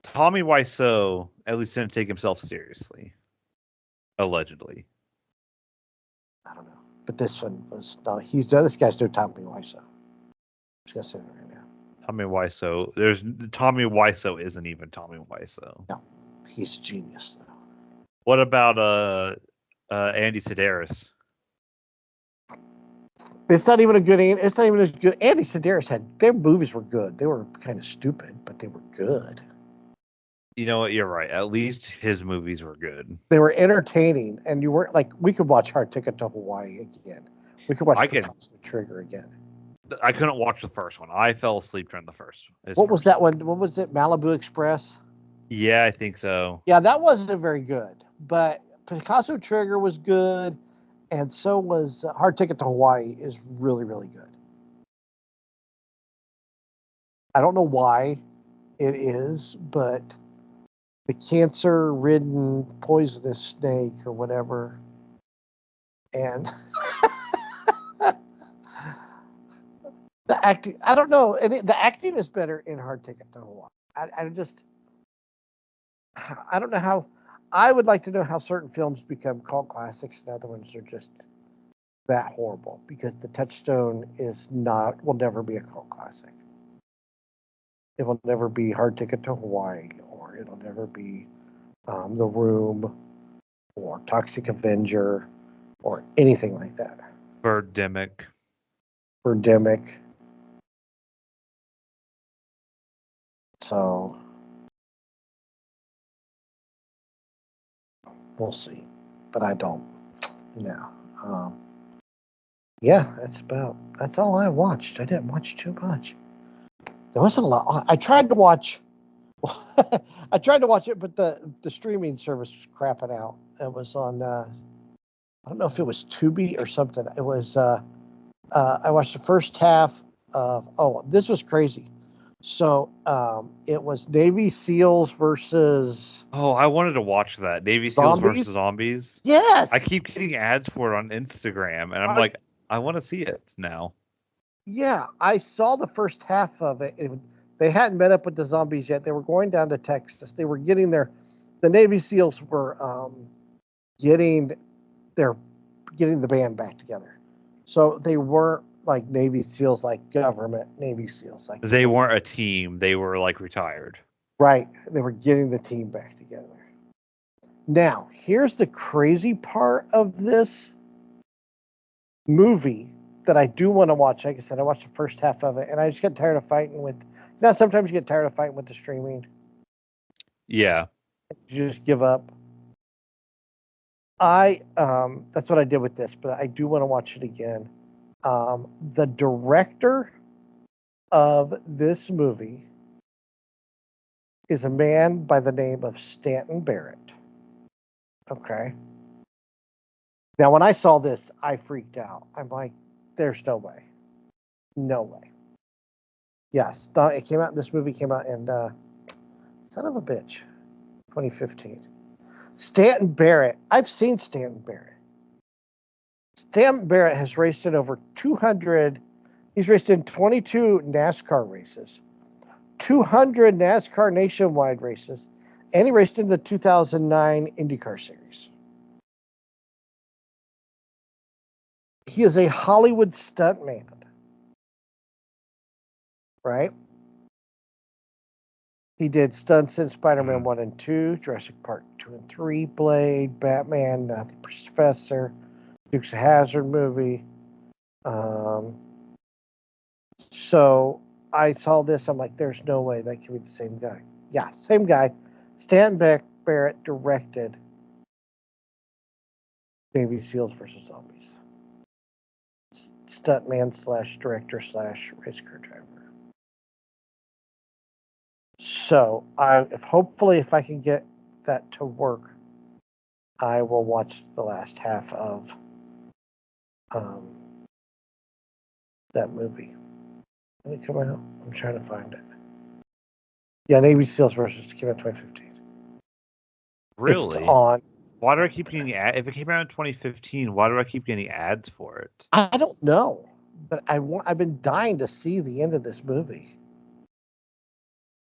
Tommy Wiseau at least didn't take himself seriously, allegedly. I don't know, but this one was no. This guy's no Tommy Wiseau. I'm just gonna say that right now. Tommy Wiseau. There's Tommy Wiseau isn't even Tommy Wiseau. No, he's a genius though. What about Andy Sedaris? It's not even a good. It's not even as good. Andy Sedaris had their movies were good. They were kind of stupid, but they were good. You know what? You're right. At least his movies were good. They were entertaining, and you weren't like we could watch Hard Ticket to Hawaii again. We could watch I Picasso Trigger again. I couldn't watch the first one. I fell asleep during the first. What was that one? What was it? Malibu Express. Yeah, I think so. Yeah, that wasn't very good, but Picasso Trigger was good, and so was Hard Ticket to Hawaii is really really good. I don't know why it is, but the cancer-ridden poisonous snake or whatever, and the acting. I don't know. The acting is better in Hard Ticket to Hawaii. I don't know how. I would like to know how certain films become cult classics and other ones are just that horrible because The Touchstone will never be a cult classic. It will never be Hard Ticket to Hawaii, or it'll never be The Room, or Toxic Avenger, or anything like that. Birdemic. Birdemic. So we'll see, but I don't now. Yeah, that's all I watched. I didn't watch too much. There wasn't a lot. I tried to watch. I tried to watch it, but the streaming service was crapping out. It was on. I don't know if it was Tubi or something. It was. I watched the first half of. Oh, this was crazy. So it was Navy SEALs versus Oh, I wanted to watch that. Navy SEALs versus zombies. zombies. Yes. I keep getting ads for it on Instagram, and I'm like, I want to see it now. Yeah, I saw the first half of it. They hadn't met up with the zombies yet. They were going down to Texas. They were getting the Navy SEALs were getting their getting the band back together. So they weren't like Navy SEALs, like government Navy SEALs, like They weren't a team; they were like retired. right. They were getting the team back together. Now, here's the crazy part of this movie that I do want to watch. Like I said, I watched the first half of it, and I just got tired of fighting with. Now, sometimes you get tired of fighting with the streaming. Yeah. You just give up. That's what I did with this, but I do want to watch it again. The director of this movie is a man by the name of Stanton Barrett. Okay. Now, when I saw this, I freaked out. I'm like, there's no way. No way. Yes, it came out. This movie came out in son of a bitch, 2015. Stanton Barrett. I've seen Stanton Barrett. Stanton Barrett has raced in over 200. He's raced in 22 NASCAR races, 200 NASCAR nationwide races, and he raced in the 2009 IndyCar Series. He is a Hollywood stuntman, right? He did stunts in Spider-Man 1 and 2, Jurassic Park 2 and 3, Blade, Batman, The Professor, Dukes of Hazzard movie. So I saw this. I'm like, there's no way that can be the same guy. Yeah, same guy. Stanton Barrett directed Navy SEALs versus Zombies. Stuntman / director / race car driver. So hopefully if I can get that to work, I will watch the last half of that movie. When did it come out? I'm trying to find it. Yeah, Navy SEALs versus came out in 2015. Really? It's on. Why do I keep getting ads? If it came out in 2015, why do I keep getting ads for it? I don't know, but I've been dying to see the end of this movie.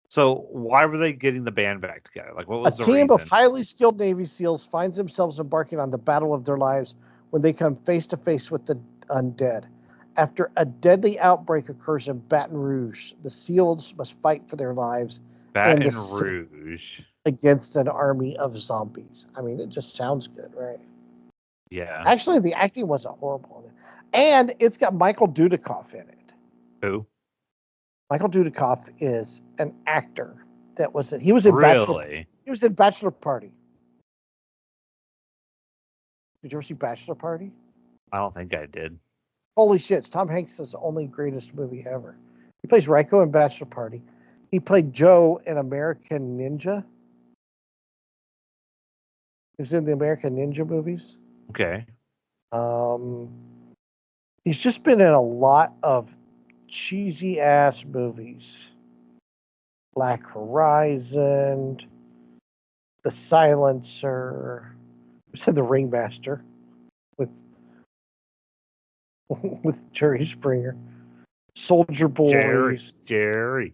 So why were they getting the band back together? Like, what was the team reason? of highly skilled Navy SEALs finds themselves embarking on the battle of their lives when they come face to face with the undead. After a deadly outbreak occurs in Baton Rouge, the SEALs must fight for their lives Baton Rouge against an army of zombies. I mean, it just sounds good, right? Yeah. Actually, the acting wasn't horrible. And it's got Michael Dudikoff in it. Who? Michael Dudikoff is an actor he was in Bachelor Party. Did you ever see Bachelor Party? I don't think I did. Holy shit, it's Tom Hanks' only greatest movie ever. He plays Ryko in Bachelor Party. He played Joe in American Ninja. He was in the American Ninja movies. Okay. He's just been in a lot of cheesy ass movies. Black Horizon, The Silencer, he was in The Ringmaster with Jerry Springer. Soldier Boys. Jerry.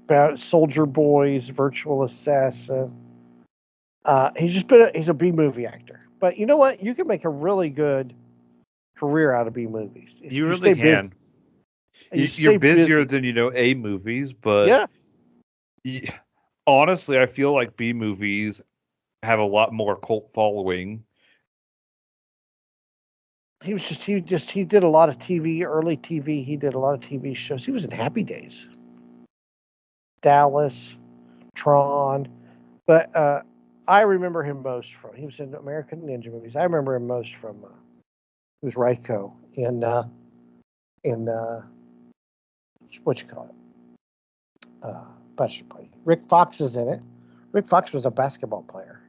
About Soldier Boys, Virtual Assassin. He's a B movie actor. But you know what? You can make a really good career out of B movies. You really can. You're busier than A movies, but yeah. Honestly, I feel like B movies have a lot more cult following. He did a lot of TV, early TV. He did a lot of TV shows. He was in Happy Days, Dallas, Tron. But I remember him most from, he was in American Ninja movies. I remember him most from, he was Ryko in what you call it? Bachelor Party. Rick Fox is in it. Rick Fox was a basketball player.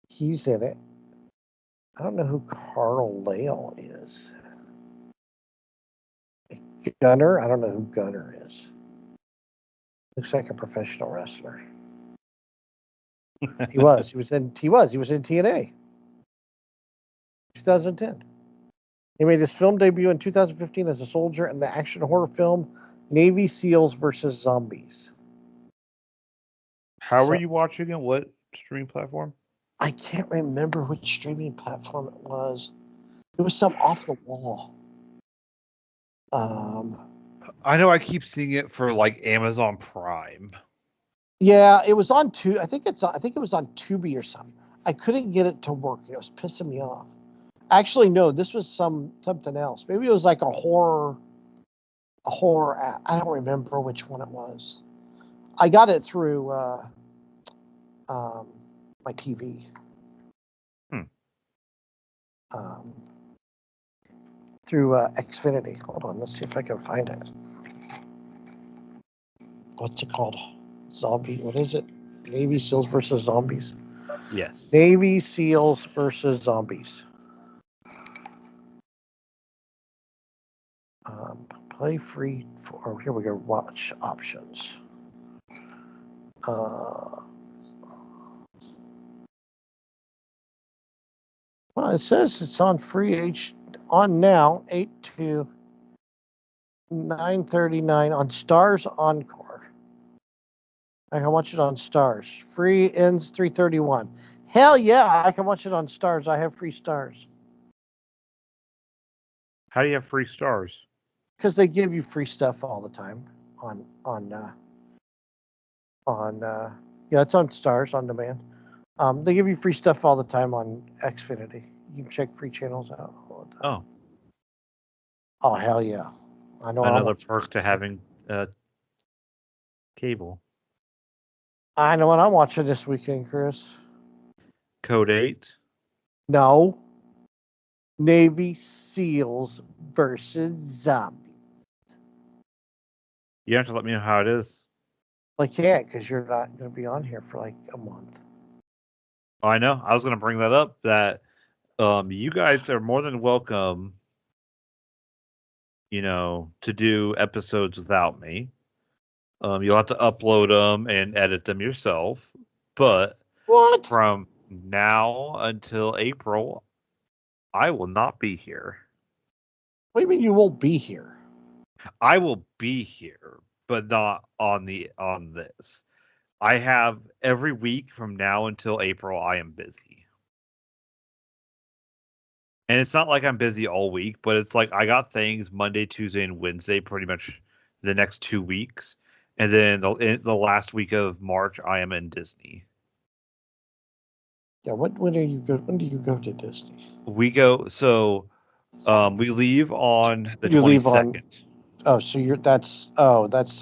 He's in it. I don't know who Carl Lale is. Gunner? I don't know who Gunner is. Looks like a professional wrestler. He was in TNA. 2010. He made his film debut in 2015 as a soldier in the action horror film Navy SEALs versus Zombies. How were you watching it? What streaming platform? I can't remember which streaming platform it was. It was some off the wall. I know I keep seeing it for like Amazon Prime. Yeah, it was on I think it was on Tubi or something. I couldn't get it to work. It was pissing me off. Actually, no, this was something else. Maybe it was like a horror app. I don't remember which one it was. I got it through my TV. Through Xfinity. Hold on, let's see if I can find it. What's it called? Zombie. What is it? Navy SEALs versus Zombies. Yes. Navy SEALs versus Zombies. Play free for. Here we go. Watch options. Well, it says it's on free on now 8 to 9:39 on Stars Encore. I can watch it on Stars. Free ends 3:31. Hell yeah, I can watch it on Stars. I have free Stars. How do you have free Stars? Because they give you free stuff all the time it's on Stars on demand. They give you free stuff all the time on Xfinity. You can check free channels out all the time. Oh hell yeah! I know another perk to having cable. I know what I'm watching this weekend, Chris. Code 8. No. Navy SEALs versus zombies. You have to let me know how it is. Well, I can't because you're not going to be on here for like a month. Oh, I know. I was going to bring that up. That you guys are more than welcome, to do episodes without me. You'll have to upload them and edit them yourself. But What? from now until April, I will not be here. What do you mean you won't be here? I will be here, but not on this. I have every week from now until April, I am busy. And it's not like I'm busy all week, but it's like I got things Monday, Tuesday, and Wednesday pretty much the next 2 weeks. And then the last week of March, I am in Disney. Yeah, when do you go to Disney? We go, so we leave on the You leave on 22nd. Oh, so that's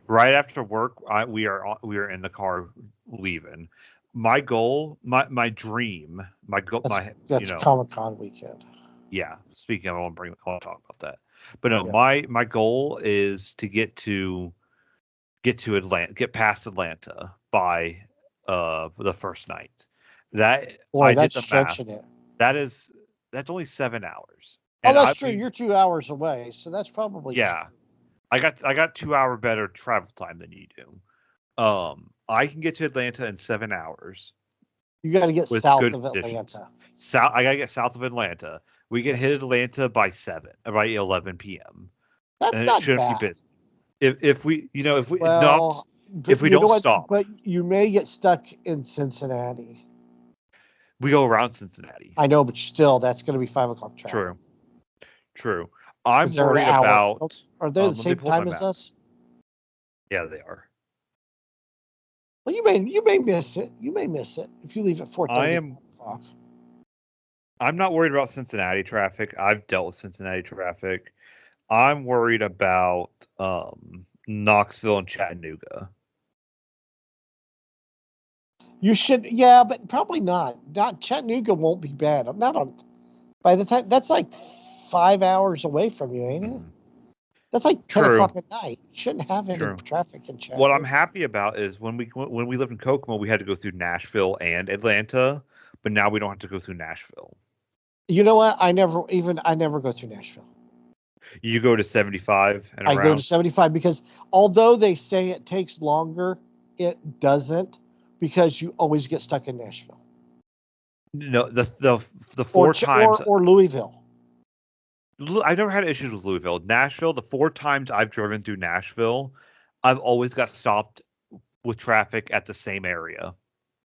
Right after work, we are in the car leaving. My goal, my dream, my goal, that's Comic-Con weekend. yeah. Speaking of, I want to talk about that. But no, Yeah. my goal is to get to Atlanta, get past Atlanta by the first night. That Boy, I did that's the math. stretching it. That's only 7 hours. Oh, And that's true. You're 2 hours away, so that's probably yeah, I got 2 hour better travel time than you do. I can get to Atlanta in 7 hours You got to get with south good of conditions. Atlanta. I gotta get south of Atlanta. We can hit Yes. Atlanta by 11 p.m. That's and it not shouldn't be bad. busy. If we if not Well, but if we you know don't what? stop, But you may get stuck in Cincinnati. we go around Cincinnati. I know, but still, that's going to be 5 o'clock traffic. True, true. Because I'm they're an worried hour. about. Are they the Let me same pull up my time as maps. us? Yeah, they are. Well, you may miss it. You may miss it if you leave at 4:30. I'm not worried about Cincinnati traffic. I've dealt with Cincinnati traffic. I'm worried about Knoxville and Chattanooga. You should, yeah, but probably not. Not Chattanooga won't be bad. I'm not on. By the time that's like 5 hours away from you, ain't it? Mhm. That's like 10 True, o'clock at night. You shouldn't have any true. traffic in What I'm Chattanooga. happy about is when we lived in Kokomo, we had to go through Nashville and Atlanta, but now we don't have to go through Nashville. You know what? I never go through Nashville. You go to 75 and I go to around. 75 because although they say it takes longer, it doesn't because you always get stuck in Nashville No, the four times or Louisville. I've never had issues with Louisville. Nashville, the 4 times I've driven through Nashville, I've always got stopped with traffic at the same area.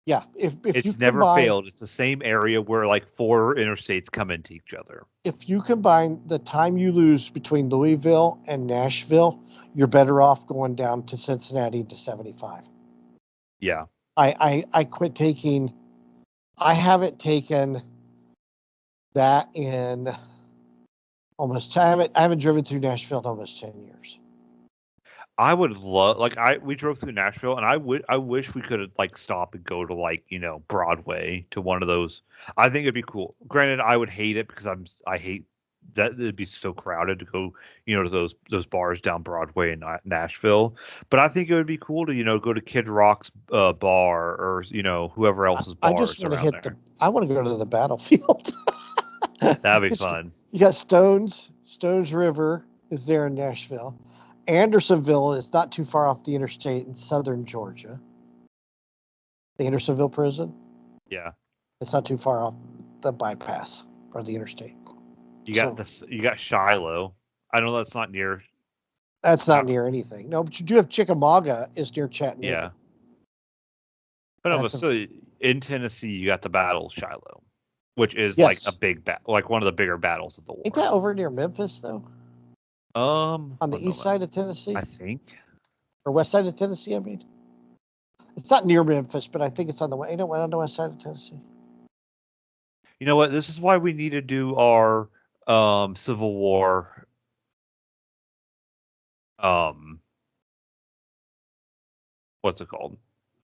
Yeah, if you It's never combine failed. It's the same area where like 4 interstates come into each other. the time you lose between Louisville and Nashville, you're better off going down to Cincinnati to 75. Yeah. I quit taking. I haven't taken that in almost. I haven't driven through Nashville in almost 10 years. I would love we drove through Nashville and I wish we could like stop and go to like, Broadway to one of those. I think it'd be cool. Granted, I would hate it because I hate that it'd be so crowded to go, to those bars down Broadway in Nashville. But I think it would be cool to, go to Kid Rock's bar or, whoever else's I just bars want to around hit the. there. I want to go to the battlefield. That'd be fun. You got Stones River is there in Nashville. Andersonville is not too far off the interstate in southern Georgia. The Andersonville prison. Yeah. It's not too far off the bypass or the interstate. So You got Shiloh. I know that's not near. that's not Not near anything. No, but you do have Chickamauga is near Chattanooga. yeah. But no, but That's a, still, in Tennessee, you got the Battle of Shiloh, which is like a yes. big like one of the bigger battles of the Ain't war. that over near Memphis though? On the One east moment. side of I Tennessee think. or west side of Tennessee? I mean, it's not near Memphis, but I think it's on the way. On the west side of Tennessee. You know what? This is why we need to do our Civil War um what's it called?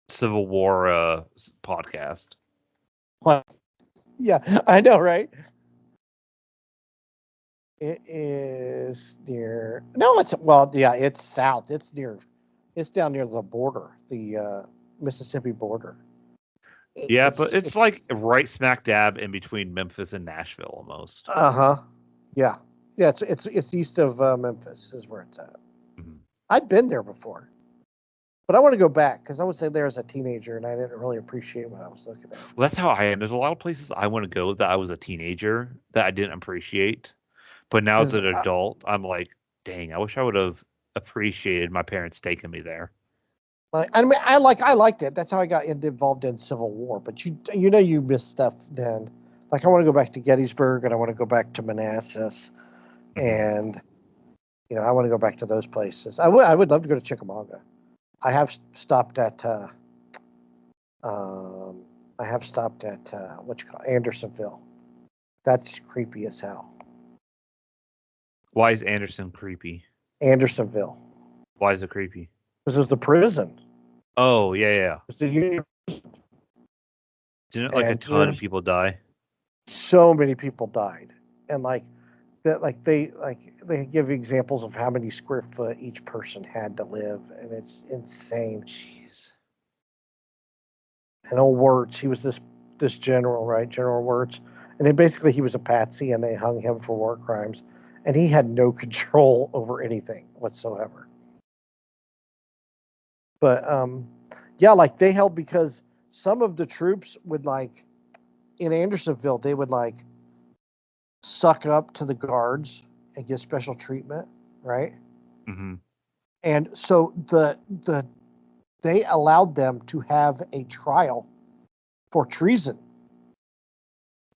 Civil War podcast. What? Yeah, I know, right? It is near. No, it's well, yeah, it's south. It's near. It's down near the border, the Mississippi border. Yeah, but It's it's like right smack dab in between Memphis and Nashville almost. uh-huh. Yeah, yeah. It's east of Memphis is where it's at. Mhm. I'd been there before, but I want to go back because I was there as a teenager and I didn't really appreciate what I was looking at. Well, that's how I am. There's a lot of places I want to go that I was a teenager that I didn't appreciate. But now as Because an adult, I'm like, dang, I wish I would have appreciated my parents taking me there. like I mean I liked it. That's how I got involved in Civil War. But you know you miss stuff then. Like I want to go back to Gettysburg and I want to go back to Manassas Mhm. and I want to go back to those places. I would love to go to Chickamauga. I have stopped at um, I have stopped at what you call Andersonville. That's creepy as hell. Why is Anderson creepy? Andersonville, Why is it creepy? because it was the prison. Oh, yeah, yeah. It was the union, Didn't like a and ton of there's people die? so many people died, and like that, like they give examples of how many square foot each person had to live, and it's insane. Jeez. And old Wirtz, he was this general, right? General Wirtz. And then basically he was a patsy and they hung him for war crimes. And he had no control over anything whatsoever. But yeah, like they held because some of the troops would like in Andersonville, they would like suck up to the guards and get special treatment, right? Hmm. And so they allowed them to have a trial for treason.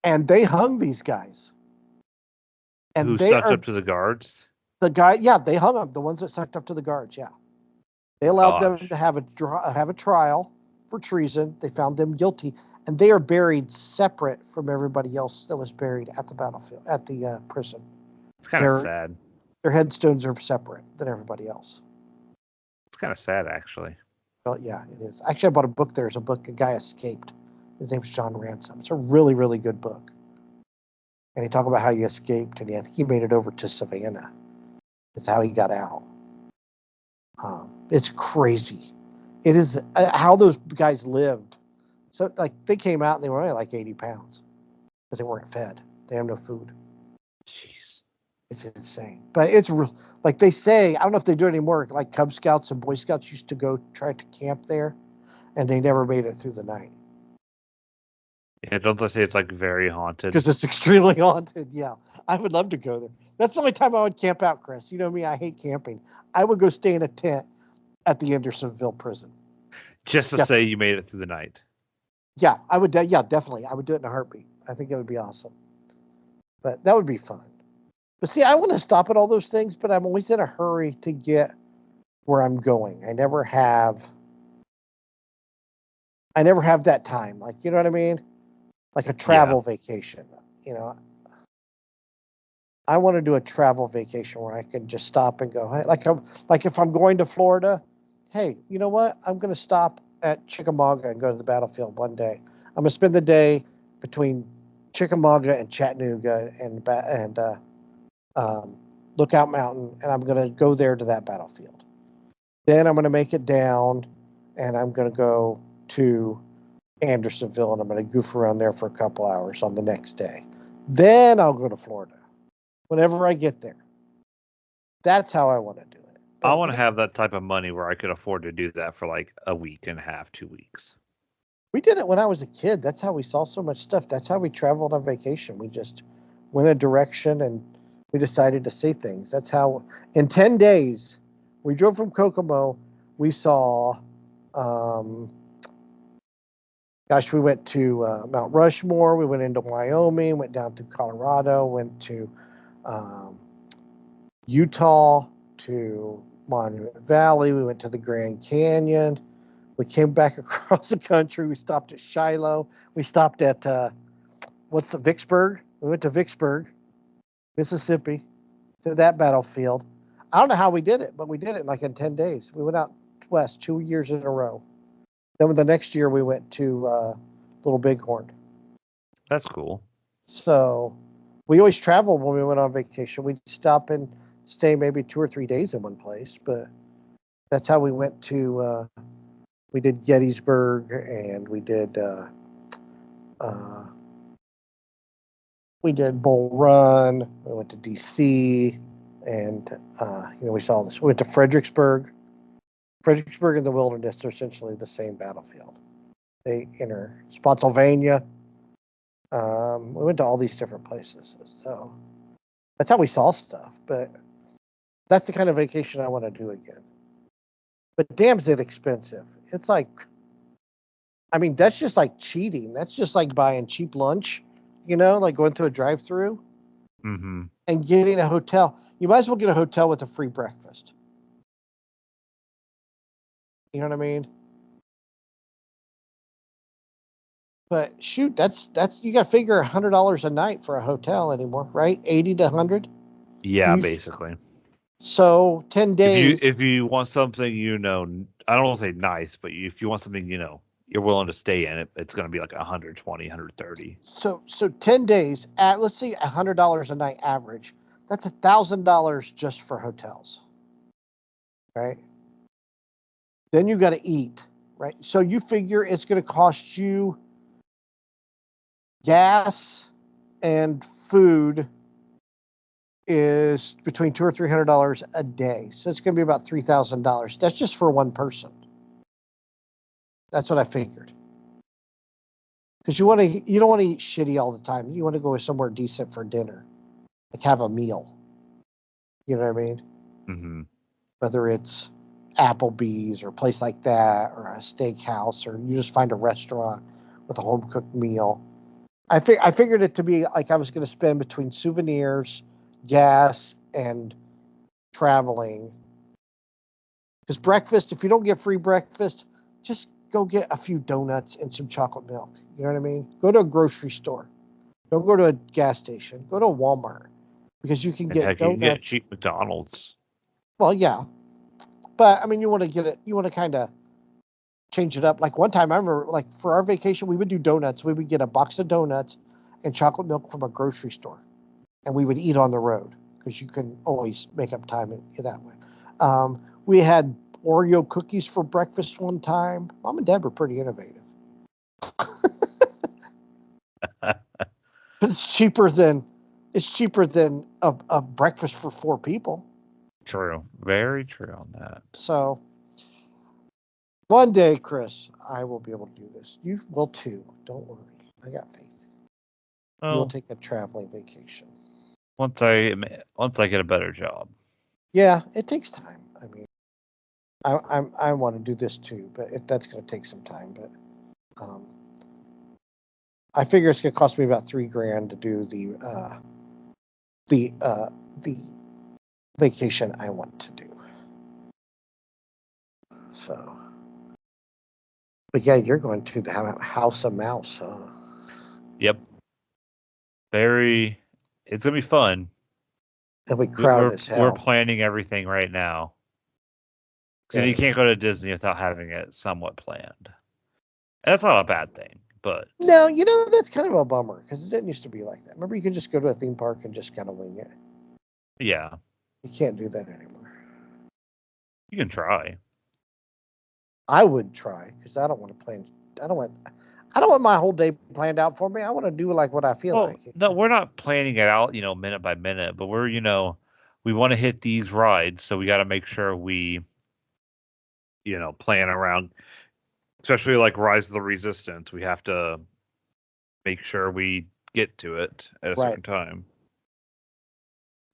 And they hung these guys. Who And they sucked are up to the guards? the guy, yeah, they hung them. The ones that sucked up to the guards, yeah, they allowed them to Gosh. have a trial for treason. They found them guilty, and they are buried separate from everybody else that was buried at the battlefield at the prison. It's kind of Their sad. their headstones are separate than everybody else. It's kind of sad, actually. Well, yeah, it is. Actually, I bought a book. There's a book. A guy escaped. His name's John Ransom. It's a really, really good book. And he talked about how he escaped, and I think he made it over to Savannah. That's how he got out. It's crazy. It is how those guys lived. So like they came out and they were only like 80 pounds because they weren't fed. They have no food. Jeez. It's insane. But it's like they say. I don't know if they do it anymore. Like Cub Scouts and Boy Scouts used to go try to camp there, and they never made it through the night Yeah, don't they say it's like very haunted? because it's extremely haunted. Yeah, I would love to go there. That's the only time I would camp out, Chris. You know me. I hate camping. I would go stay in a tent at the Andersonville prison. Just to say Definitely. you made it through the night. Yeah, I would. Yeah, definitely. I would do it in a heartbeat. I think it would be awesome. But that would be fun. But see, I want to stop at all those things, but I'm always in a hurry to get where I'm going. I never have that time. Like, you know what I mean? Like a Yeah. travel vacation. You know, I want to do a travel vacation where I can just stop and go. Hey, like if I'm going to Florida, hey, you know what? I'm going to stop at Chickamauga and go to the battlefield one day. I'm going to spend the day between Chickamauga and Chattanooga and um, Lookout Mountain, and I'm going to go there to that battlefield. Then I'm going to make it down, and I'm going to go to Andersonville, and I'm going to goof around there for a couple hours on the next day. Then I'll go to Florida whenever I get there. That's how I want to do it. I But want to have that type of money where I could afford to do that for like a week and a half, 2 weeks. we did it when I was a kid. That's how we saw so much stuff. That's how we traveled on vacation. We just went a direction and we decided to see things. That's how, in 10 days, we drove from Kokomo. We saw, um, gosh, we went to Mount Rushmore. We went into Wyoming, went down to Colorado, went to um, Utah, to Monument Valley. We went to the Grand Canyon. We came back across the country. We stopped at Shiloh. We stopped at what's the Vicksburg? We went to Vicksburg, Mississippi, to that battlefield. I don't know how we did it, but we did it like in 10 days. We went out west 2 years in a row. Then the next year we went to Little Bighorn. That's cool. So we always traveled when we went on vacation. We'd stop and stay maybe 2 or 3 days in one place, but that's how we went to. We did Gettysburg, and we did Bull Run. We went to D.C. and we saw this. We went to Fredericksburg. Fredericksburg and the Wilderness are essentially the same battlefield. They enter Spotsylvania. We went to all these different places, so that's how we saw stuff. But that's the kind of vacation I want to do again. But damn, is it expensive? It's like, I mean, that's just like cheating. That's just like buying cheap lunch, like going to a drive-through and getting a hotel. You might as well get a hotel with a free breakfast. You know what I mean? But shoot, that's you got to figure $100 a night for a hotel anymore, right? 80 to 100. Yeah, basically. So 10 days. If you want something, I don't want to say nice, but if you want something, you're willing to stay in it, it's going to be like 120, 130. So 10 days at, let's say $100 a night average. That's $1,000 just for hotels, right? Then you got to eat, right? So you figure it's going to cost you gas and food is between $200 or $300 a day. So it's going to be about $3,000. That's just for one person. That's what I figured. Because you don't want to eat shitty all the time. You want to go somewhere decent for dinner, like have a meal. You know what I mean? Mm-hmm. Whether it's Applebee's or a place like that, or a steakhouse, or you just find a restaurant with a home cooked meal. I figured it to be like I was going to spend between souvenirs, gas, and traveling. Because breakfast, if you don't get free breakfast, just go get a few donuts and some chocolate milk. You know what I mean? Go to a grocery store. Don't go to a gas station. Go to a Walmart because you can get donuts. You can get cheap McDonald's. Well, yeah, but I mean, you want to get it. You want to kind of change it up. Like one time, I remember, like for our vacation, we would do donuts. We would get a box of donuts and chocolate milk from a grocery store, and we would eat on the road because you can always make up time in that way. We had Oreo cookies for breakfast one time. Mom and Dad were pretty innovative. But it's cheaper than a breakfast for 4 people. True. Very true on that. So one day, Chris, I will be able to do this. You will too. Don't worry. I got faith. Well, You'll take a traveling vacation. Once I get a better job. Yeah, it takes time. I mean, I want to do this too, but that's going to take some time. But I figure it's going to cost me about $3,000 to do the vacation I want to do. So, but yeah, you're going to the House of Mouse, huh? Yep. It's gonna be fun. It'll be crowded as hell. We're planning everything right now. So you can't go to Disney without having it somewhat planned. And that's not a bad thing, but no, that's kind of a bummer because it didn't used to be like that. Remember, you could just go to a theme park and just kind of wing it. Yeah, you can't do that anymore. You can try. I would try because I don't want to plan. I don't want my whole day planned out for me. I want to do like what I feel like. No, we're not planning it out, minute by minute, but we're, we want to hit these rides, so we got to make sure we, plan around, especially like Rise of the Resistance. We have to make sure we get to it at a certain time.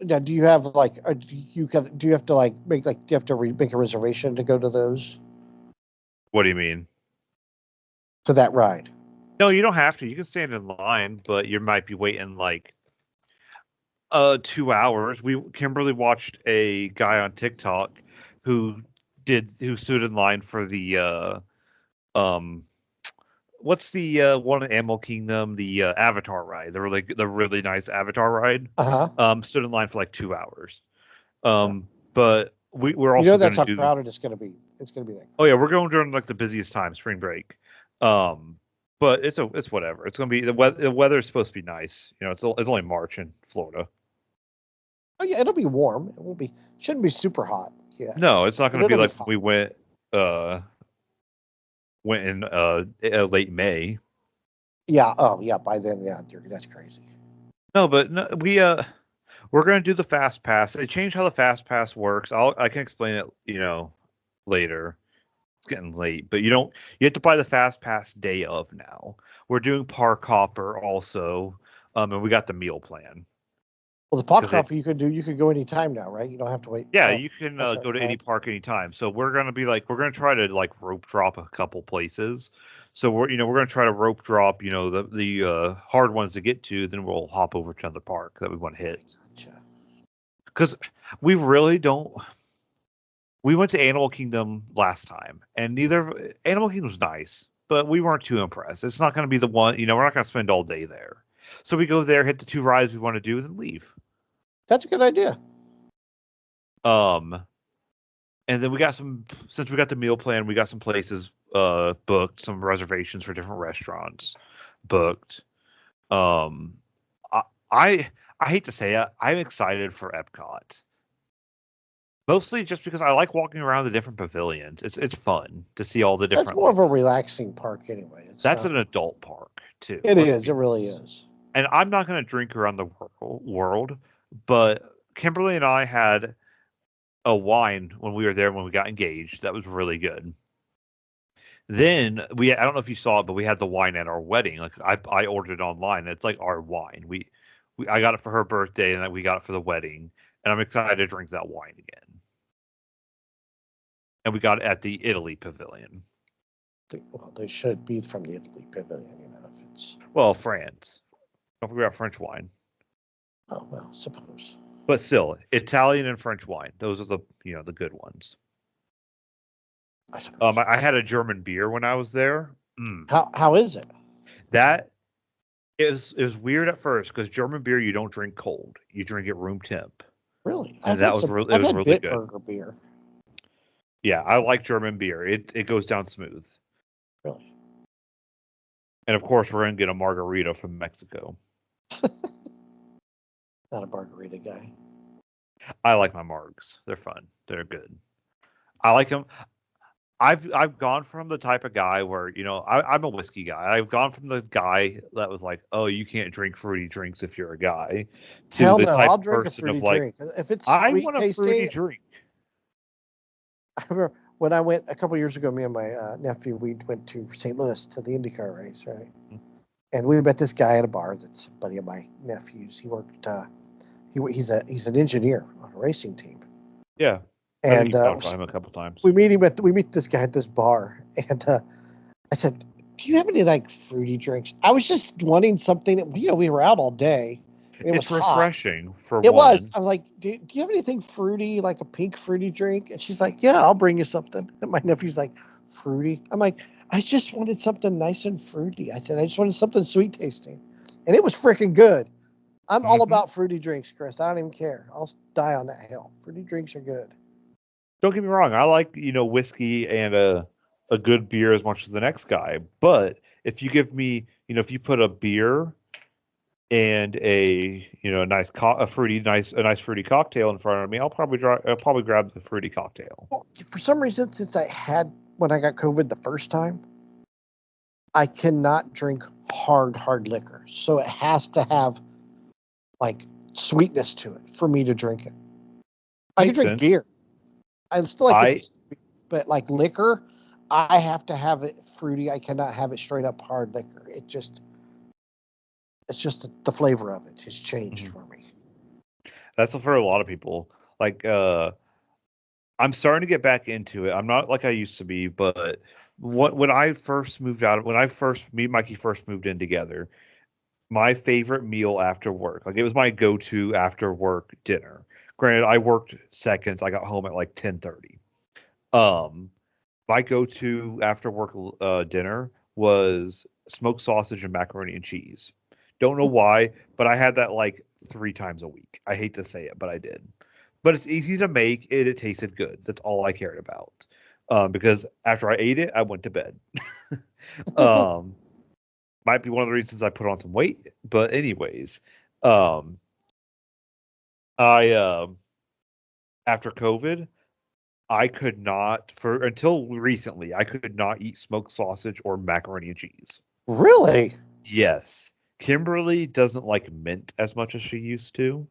Now, do you have like, do you have to like make do you have to make a reservation to go to those? What do you mean? To that ride? No, you don't have to. You can stand in line, but you might be waiting like 2 hours. Kimberly watched a guy on TikTok who stood in line for the what's the one in Animal Kingdom, the Avatar ride, the really nice Avatar ride. Stood in line for like 2 hours. But we're also that's how crowded it's going to be. It's going to be that. Oh yeah, we're going during like the busiest time, spring break. But it's whatever. It's gonna be the weather is supposed to be nice. It's only March in Florida. Oh yeah, it'll be warm. It won't be. Shouldn't be super hot. Yeah. No, it's not But gonna be it'll be like fine. we went in late May. Yeah. Oh yeah. By then, yeah, that's crazy. No, but no, we're gonna do the fast pass. They changed how the fast pass works. I can explain it, later. It's getting late, but you have to buy the fast pass day of now. We're doing park hopper also, and we got the meal plan. Well, the park hopper you could go anytime now, right? You don't have to wait. Yeah, Oh, you can that's go to right. any park anytime. So we're gonna try to like rope drop a couple places. So we're gonna try to rope drop the hard ones to get to. Then we'll hop over to another park that we want to hit. Gotcha. Because we really don't. We went to Animal Kingdom last time, and Animal Kingdom was nice, but we weren't too impressed. It's not going to be the one. We're not going to spend all day there. So we go there, hit the 2 rides we want to do, then leave. That's a good idea. And then since we got the meal plan, we got some places booked, some reservations for different restaurants booked. Um, I I, I hate to say it, I'm excited for Epcot. Mostly just because I like walking around the different pavilions. It's fun to see all the That's different more of a relaxing park anyway. That's an adult park too. It is. It really is. And I'm not going to drink around the world, but Kimberly and I had a wine when we were there when we got engaged. That was really good. Then I don't know if you saw it, but we had the wine at our wedding. Like I ordered it online. It's like our wine. I got it for her birthday, and then we got it for the wedding. And I'm excited to drink that wine again. And we got it at the Italy Pavilion. Well, they should be from the Italy Pavilion, if it's. Well, France. Don't forget about French wine. Oh well, suppose. But still, Italian and French wine. Those are the good ones. I had a German beer when I was there. How is it? That is weird at first because German beer you don't drink cold. You drink it room temp. Really? And it was really good. Bitburger beer. Yeah, I like German beer. It goes down smooth. Really? And of course, we're gonna get a margarita from Mexico. Not a margarita guy. I like my margs. They're fun. They're good. I like them. I've gone from the type of guy where I'm a whiskey guy. I've gone from the guy that was like, oh, you can't drink fruity drinks if you're a guy, to Hell the no, type I'll of drink a person fruity of like, drink if it's I sweet want a fruity tasting. drink. I remember when I went a couple years ago. Me and my nephew, we went to St. Louis to the IndyCar race, right? Mm-hmm. And we met this guy at a bar that's a buddy of my nephew's. He worked. He's an engineer on a racing team. Yeah. I think you've talked about him a couple times. We meet this guy at this bar, and I said, "Do you have any like fruity drinks?" I was just wanting something. We were out all day. It was refreshing hot. for it one. Was. I was like, do you have anything fruity, like a pink fruity drink? And she's like, "Yeah, I'll bring you something." And my nephew's like, "Fruity?" I'm like, "I just wanted something nice and fruity." I said, "I just wanted something sweet tasting," and it was freaking good. I'm all about fruity drinks, Chris. I don't even care. I'll die on that hill. Fruity drinks are good. Don't get me wrong. I like whiskey and a good beer as much as the next guy. But if you give me if you put a beer and a nice a nice fruity cocktail in front of me, I'll probably grab the fruity cocktail. Well, for some reason, since when I got COVID the first time, I cannot drink hard liquor. So it has to have like sweetness to it for me to drink it. I can drink beer. I still like it, but like liquor, I have to have it fruity. I cannot have it straight up hard liquor. It's just the flavor of it has changed for me. That's for a lot of people. Like I'm starting to get back into it. I'm not like I used to be, but when I first moved out, me and Mikey first moved in together, my favorite meal after work, like it was my go-to after work dinner. Granted, I worked seconds. I got home at like 10:30. My go-to after work dinner was smoked sausage and macaroni and cheese. Don't know why, but I had that like 3 times a week. I hate to say it, but I did. But it's easy to make. It tasted good. That's all I cared about. because after I ate it, I went to bed. um, might be one of the reasons I put on some weight, but anyways, um, I after COVID, I could not for until recently, I could not eat smoked sausage or macaroni and cheese. Really? Yes. Kimberly doesn't like mint as much as she used to.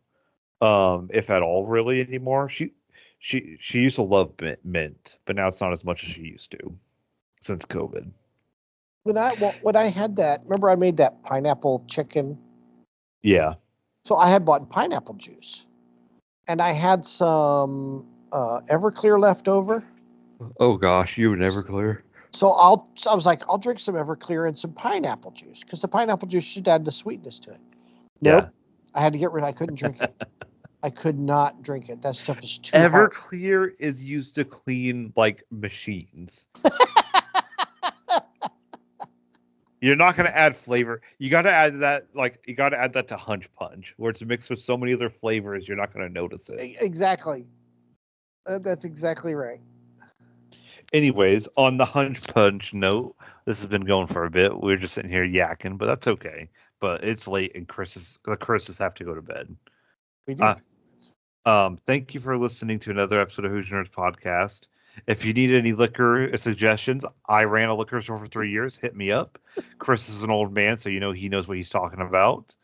If at all really anymore. She used to love mint, but now it's not as much as she used to since COVID. When I had that, remember I made that pineapple chicken. Yeah. So I had bought pineapple juice, and I had some Everclear left over. Oh gosh, you would never clear. So I was like, I'll drink some Everclear and some pineapple juice because the pineapple juice should add the sweetness to it. Yeah. Nope, I had to get rid. I couldn't drink it. I could not drink it. That stuff is too hard. Everclear is used to clean like machines. You're not gonna add flavor. You gotta add that you gotta add that to Hunch Punch, where it's mixed with so many other flavors you're not gonna notice it. Exactly. That's exactly right. Anyways, on the Hunch Punch note, this has been going for a bit. We're just sitting here yakking, but that's okay. But it's late and Chris's have to go to bed. We do. Uh, thank you for listening to another episode of Who's Your Nerds podcast. If you need any liquor suggestions, I ran a liquor store for 3 years. Hit me up. Chris is an old man, so you know he knows what he's talking about.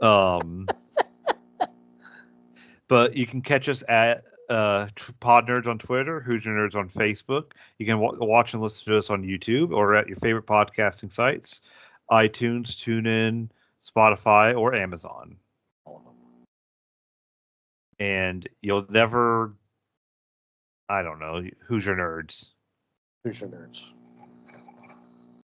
Um, but you can catch us at Pod Nerds on Twitter, Who's Your Nerds on Facebook. You can watch and listen to us on YouTube or at your favorite podcasting sites, iTunes, TuneIn, Spotify, or Amazon. All of them. And you'll never, I don't know, Who's Your Nerds? Who's your nerds?